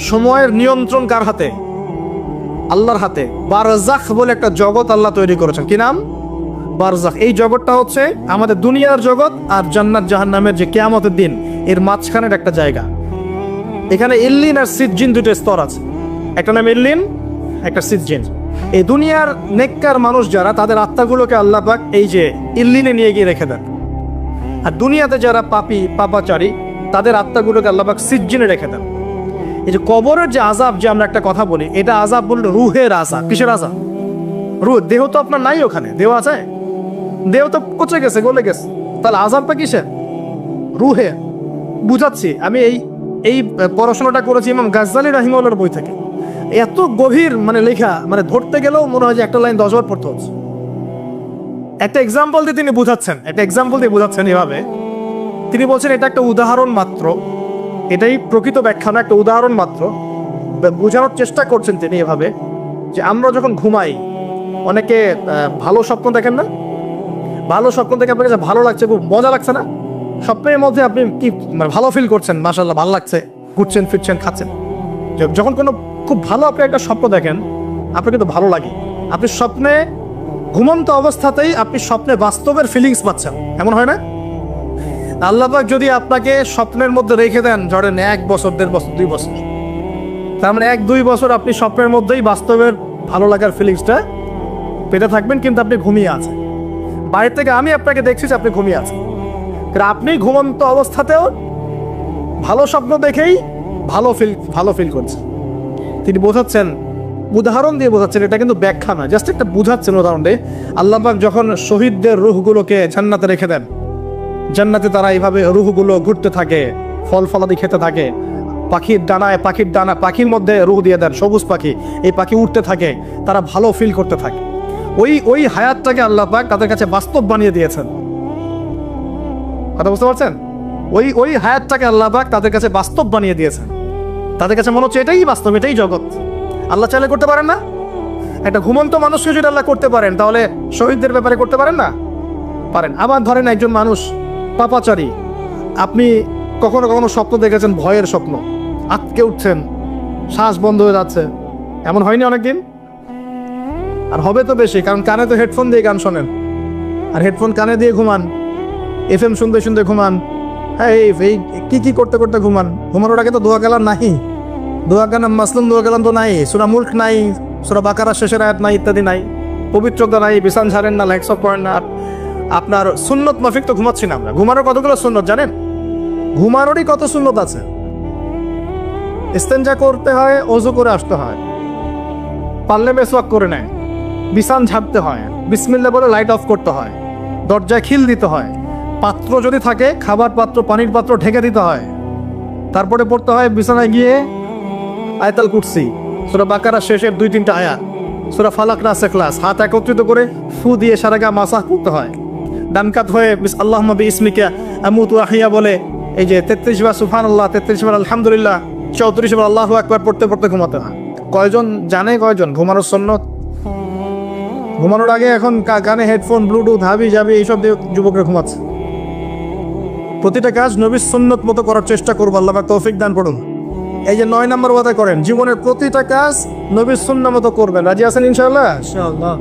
সময়ের নিয়ন্ত্রণ কার হাতে? আল্লাহর হাতে। বারজাখ বলে একটা জগৎ আল্লাহ তৈরি করেছেন। কি নাম? বারজাখ। এই জগৎটা হচ্ছে আমাদের দুনিয়ার জগৎ আর জান্নাত জাহান্নামের যে কিয়ামতের দিন, এর মাঝখানের একটা জায়গা। এখানে ইল্লিন আর সিজ্জিন দুটো স্তর আছে, একটা নাম ইল্লিন, একটা সিজ্জিন। এই দুনিয়ার নেককার মানুষ যারা, তাদের আত্মাগুলোকে আল্লাহ পাক এই যে ইল্লিনে নিয়ে গিয়ে রেখে দেন। আর দুনিয়াতে যারা পাপী পাপাচারী, তাদের আত্মাগুলোকে আল্লাহ পাক সিজ্জিনে রেখে দেন। এই যে কবরের যে আযাব, যে আমরা একটা কথা বলি, এটা আযাব বললে রুহের আযাব। কিসের আযাব? রুহ। দেহ তো আপনার নাই ওখানে, দেহ আছে? দেহ তো পচে গেছে, গলে গেছে, তাহলে আযাবটা কিসের? রুহে। বুঝাচ্ছি, আমি এই পড়াশোনাটা করেছি ইমাম গাজ্জালী রাহিমাহুল্লাহর বই থেকে। এত গভীর মানে লেখা, মানে ধরতে গেলেও মনে হয় যে একটা লাইন 10 বার পড়তে হচ্ছে। একটা এক্সাম্পল দিয়ে তিনি বুঝাচ্ছেন এভাবে। তিনি বলছেন এটা একটা উদাহরণ মাত্র, এটাই প্রকৃত ব্যাখ্যা না, একটা উদাহরণ মাত্র। বোঝানোর চেষ্টা করছেন তিনি এভাবে যে আমরা যখন ঘুমাই, অনেকে ভালো স্বপ্ন দেখেন না? ভালো স্বপ্ন দেখে আপনার কাছে ভালো লাগছে, খুব মজা লাগছে না? স্বপ্নের মধ্যে আপনি কি মানে ভালো ফিল করছেন, মাশাআল্লাহ ভালো লাগছে, ঘুরছেন ফিরছেন খাচ্ছেন। যখন কোনো খুব ভালো আপনি একটা স্বপ্ন দেখেন, আপনার কিন্তু ভালো লাগে। আপনি স্বপ্নে, ঘুমন্ত অবস্থাতেই আপনি স্বপ্নে বাস্তবের ফিলিংস পাচ্ছেন, এমন হয় না? আল্লাহ পাক যদি আপনাকে স্বপ্নের মধ্যে রেখে দেন, ধরেন 1 বছর 1.5 বছর 2 বছর, তার মানে 1-2 বছর আপনি স্বপ্নের মধ্যেই বাস্তবের ভালো লাগার ফিলিংসটা পেতে থাকবেন, কিন্তু আপনি ঘুমিয়ে আছেন। বাইরে থেকে আমি আপনাকে দেখছি যে আপনি ঘুমিয়ে আছেন, কারণ আপনি ঘুমন্ত অবস্থাতেও ভালো স্বপ্ন দেখেই ভালো ফিল করছেন। তিনি বোঝাচ্ছেন, উদাহরণ দিয়ে বোঝাচ্ছেন, এটা কিন্তু ব্যাখ্যা না, জাস্ট একটা বুঝাচ্ছেন উদাহরণ দিয়ে। আল্লাহ পাক যখন শহীদদের রূহগুলোকে জান্নাতে রেখে দেন, জান্নাতে তারা এইভাবে রূহগুলো ঘুরতে থাকে, ফল ফলাদি খেতে থাকে, পাখির মধ্যে রূহ দিয়ে দেন, সবুজ পাখি, এই পাখি উঠতে থাকে, তারা ভালো ফিল করতে থাকে। ওই হায়াতটাকে আল্লাহ পাক তাদের কাছে বাস্তব বানিয়ে দিয়েছেন। কথা বুঝতে পারছেন? ওই হায়াতটাকে আল্লাহ পাক তাদের কাছে বাস্তব বানিয়ে দিয়েছেন। তাদের কাছে মনে হচ্ছে এটাই বাস্তব, এটাই জগৎ। আল্লাহ চাইলে করতে পারেন না? একটা ঘুমন্ত মানুষকে যদি আল্লাহ করতে পারেন, তাহলে শহীদদের ব্যাপারে করতে পারেন না? পারেন। আবার ধরেন একজন মানুষ পাপাচারী, আপনি কখনো কখনো স্বপ্ন দেখেছেন, ভয়ের স্বপ্ন, আটকে উঠছেন, শ্বাস বন্ধ হয়ে যাচ্ছে, এমন হয়নি অনেকদিন? আর হবে তো বেশি, কারণ কানে তো হেডফোন দিয়ে গান শোনেন, আর হেডফোন কানে দিয়ে ঘুমান, FM শুনতে শুনতে ঘুমান, হ্যাঁ এই কি করতে করতে ঘুমান। ঘুমানোর আগে তো দোয়া কালাম নাই, দোয়া কালাম মাসলুম দোয়া কালাম তো নাই, সূরা মুলক নাই, সূরা বাকারা শেষের আয়াত নাই, ইত্যাদি নাই, পবিত্রতা নাই, বিছান ছাড়েন না, লাইকস অফ করেন না। আপনার সুন্নত মাফিক তো ঘুমাচ্ছি না আমরা। ঘুমানোর কতগুলো সুন্নত জানেন? ঘুমানোরই কত সুন্নত আছে। ইস্তেঞ্জা করতে হয়, ওযু করে আসতে হয়, পারলে মেসওয়াক করে নেয়, বিছান ঝাড়তে হয়, বিসমিল্লাহ বলে লাইট অফ করতে হয়, দরজায় খিল দিতে হয়, পাত্র যদি থাকে খাবার পাত্র, পানির পাত্র ঢেকে দিতে হয়, তারপরে পড়তে হয় বিছানায় গিয়ে আয়াতুল কুরসি, সূরা বাকারা শেষের 2-3টা আয়াত, সূরা ফালাক নাস ইখলাস, হাত একত্রিত করে ফু দিয়ে সারা গা মাসাহ করতে হয়। ডান কাত হয়ে আল্লাহুম্মা বিইসমিকা আমুতু আহইয়া বলে এই যে 33 বার সুবহানাল্লাহ, 33 বার আলহামদুলিল্লাহ, 34 বার আল্লাহু আকবার পড়তে পড়তে ঘুমাতে হয়। কয়জন জানে কয়জন ঘুমানোর সুন্নত? ঘুমানোর আগে এখন কানে হেডফোন, ব্লুটুথ, হাবি জাবি এইসব দিয়ে যুবকরা ঘুমাচ্ছে। প্রতিটা কাজ নবীর সুন্নত মতো করার চেষ্টা করবো, আল্লাহ পাক তৌফিক দান করুন। এই যে 9 নম্বর ওয়াদা করেন, জীবনের প্রতিটা কাজ নবীর সুন্নাহ মতো করবেন। রাজি আছেন ইনশাআল্লাহ? ইনশাআল্লাহ।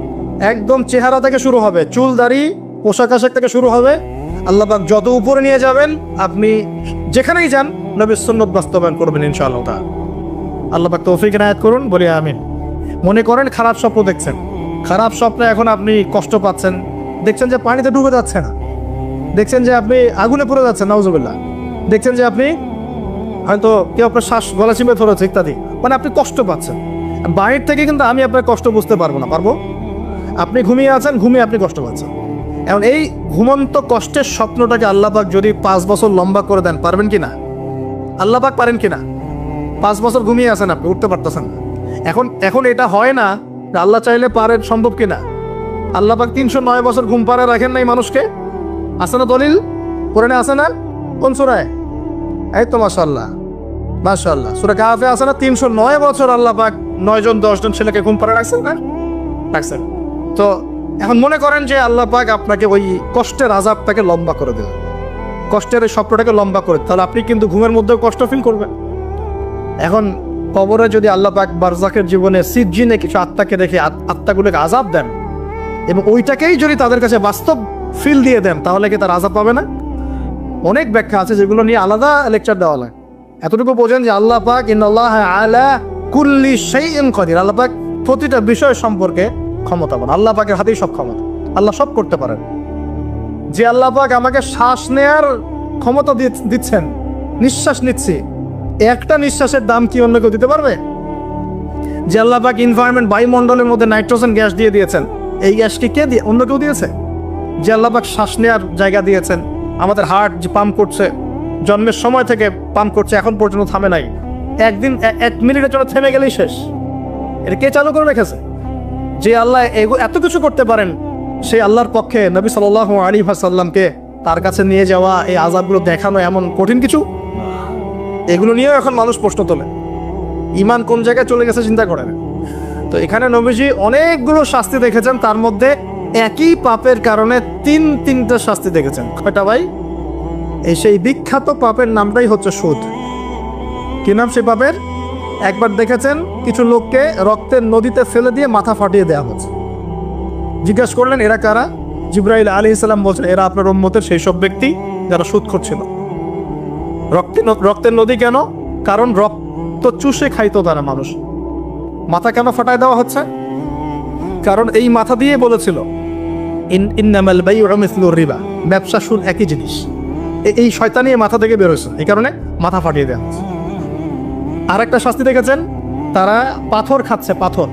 একদম চেহারা থেকে শুরু হবে, চুল দাড়ি পোশাক আশাক থেকে শুরু হবে। আল্লাহ পাক যত উপরে নিয়ে যাবেন, আপনি যেখানেই যান নবীর সুন্নাত বাস্তবায়ন করবেন ইনশাআল্লাহ। আল্লাহ পাক তৌফিক এনায়েত করুন, বলি আমিন। মনে করেন খারাপ স্বপ্ন দেখছেন, খারাপ স্বপ্নে এখন আপনি কষ্ট পাচ্ছেন, দেখছেন যে পানিতে ডুবে যাচ্ছে না, দেখছেন যে আপনি আগুনে পড়ে যাচ্ছেন, নাউজুবিল্লাহ, দেখছেন যে আপনি হয়তো কেউ আপনার শ্বাস গলা চিপে ধরেছে ইত্যাদি, মানে আপনি কষ্ট পাচ্ছেন। বাইরে থেকে কিন্তু আমি আপনার কষ্ট বুঝতে পারবো না, পারবো? আপনি ঘুমিয়ে আছেন, ঘুমিয়ে আপনি কষ্ট পাচ্ছেন। এখন এই ঘুমন্ত কষ্টের স্বপ্নটাকে আল্লাহ পাক যদি 5 বছর লম্বা করে দেন, পারবেন কি না? আল্লাহ পাক পারেন কি না? 5 বছর ঘুমিয়ে আছেন, আপনি উঠতে পারতেছেন না। এখন এটা হয় না যে আল্লাহ চাইলে পারেন, সম্ভব কি না? আল্লাহ পাক 309 বছর ঘুম পাড়া রাখেন নাই মানুষকে, আছে না দলিল? কোরআনে আছে না? কোন সূরায়? এই তো মাশাআল্লাহ, মাশাআল্লাহ, সূরা কাহফে আছে না? 309 বছর আল্লাহ পাক 9 জন 10 জন ছেলেকে ঘুম পাড়া রাখছেন না? রাখছেন। তো এখন মনে করেন যে আল্লাহ পাক আপনাকে ওই কষ্টের আযাবটাকে লম্বা করে দিলেন, কষ্টের এই স্বপ্নটাকে লম্বা করে, তাহলে আপনি কিন্তু ঘুমের মধ্যেও কষ্ট ফিল করবেন। এখন কবরে যদি আল্লাহ পাক বারজাকের জীবনে সিজ্জিনে কিছু আত্মাকে রেখে আত্মাগুলোকে আযাব দেন এবং ওইটাকেই যদি তাদের কাছে বাস্তব ফিল দিয়ে দেন, তাহলে কি তার আযাব পাবে না? অনেক ব্যাখ্যা আছে যেগুলো নিয়ে আলাদা লেকচার দেওয়া লাগে। এতটুকু বোঝেন যে আল্লাহ পাক ইন্নাল্লাহ আলা কুল্লি শাইইন কাদির, আল্লাহ পাক প্রতিটা বিষয় সম্পর্কে ক্ষমতাবান। আল্লাহ পাকের হাতেই সব ক্ষমতা, আল্লাহ সব করতে পারেন। যে আল্লাহ পাক আমাকে শ্বাস নেয়ার ক্ষমতা দিচ্ছেন, নিঃশ্বাস নিচ্ছি, একটা নিঃশ্বাসের দাম কি অন্য কেউ দিতে পারবে? যে আল্লাহ পাক এনভায়রনমেন্ট, বায়ুমণ্ডলের মধ্যে নাইট্রোজেন গ্যাস দিয়ে দিয়েছেন, এই গ্যাসটি কে দিয়ে? অন্য কেউ দিয়েছে? যে আল্লাহ পাক শ্বাস নেয়ার জায়গা দিয়েছেন, আমাদের হার্ট যে পাম্প করছে, জন্মের সময় থেকে পাম্প করছে, এখন পর্যন্ত থামে নাই, একদিন 1 মিনিটের জন্য থেমে গেলেই শেষ। এটা কে চালু করে রেখেছে? যে আল্লাহ এত কিছু করতে পারেন, সেই আল্লাহর পক্ষে নবী সাল্লাল্লাহু আলাইহি ওয়াসাল্লামকে তার কাছে নিয়ে যাওয়া, এই আযাবগুলো দেখানো এমন কঠিন কিছু? এগুলো নিয়েও এখন মানুষ প্রশ্ন তোলে। ঈমান কোন জায়গায় চলে গেছে চিন্তা করেন। তো এখানে নবীজি অনেকগুলো শাস্তি দেখেছেন, তার মধ্যে একই পাপের কারণে তিনটা শাস্তি দেখেছেন। কয়টা ভাই? এই সেই বিখ্যাত পাপের নামটাই হচ্ছে সুদ। কি নাম সেই পাপের? একবার দেখেছেন কিছু লোককে রক্তের নদীতে ফেলে দিয়ে মাথা ফাটিয়ে দেওয়া হচ্ছে। জিজ্ঞাসা করলেন এরা কারা? জিবরাইল আলাইহিস সালাম বলছেন এরা আপনার উম্মতের সেই সব ব্যক্তি যারা সুদখোর ছিল। রক্তের নদী কেন? কারণ রক্ত চুষে খাইতো তারা মানুষ। মাথা কেন ফাটায় দেওয়া হচ্ছে? কারণ এই মাথা দিয়ে বলেছিল ইন্নামাল বাইউ মিসলুর রিবা, ব্যবসা সুদ একই জিনিস। এই শয়তানি মাথা থেকে বের হয়েছে, এই কারণে মাথা ফাটিয়ে দেওয়া হচ্ছে। আর একটা শাস্তি দেখেছেন, তারা পাথর খাচ্ছে, পাথর,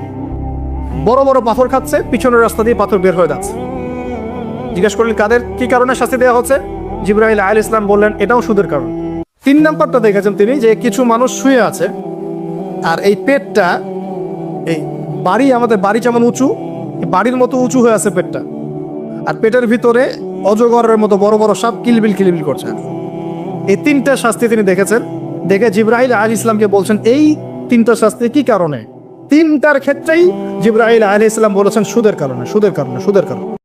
বড় বড় পাথর খাচ্ছে, পিছনের রাস্তা দিয়ে পাথর বের হয়ে যাচ্ছে। জিজ্ঞেস করলেন কাদের কি কারণে শাস্তি দেওয়া হচ্ছে? জিবরাইল আলাইহিস সালাম বললেন এটাও সুদের কারণ। 3 নাম্বারটা দেখেছেন তিনি, যে কিছু মানুষ শুয়ে আছে আর এই পেটটা, এই বাড়ি, আমাদের বাড়ি যেমন উঁচু, বাড়ির মতো উঁচু হয়ে আছে পেটটা, আর পেটের ভিতরে অজগরের মতো বড় বড় সাপ কিলবিল কিলবিল করছে। এই 3টা শাস্তি তিনি দেখেছেন। দেখে জিবরাইল আলাইহিস সালামকে বলছেন এই 3টা শাস্তি কি কারণে? 3টার ক্ষেত্রেই জিবরাইল আলাইহিস সালাম বলেছেন সুদের কারণে, সুদের কারণে, সুদের কারণে।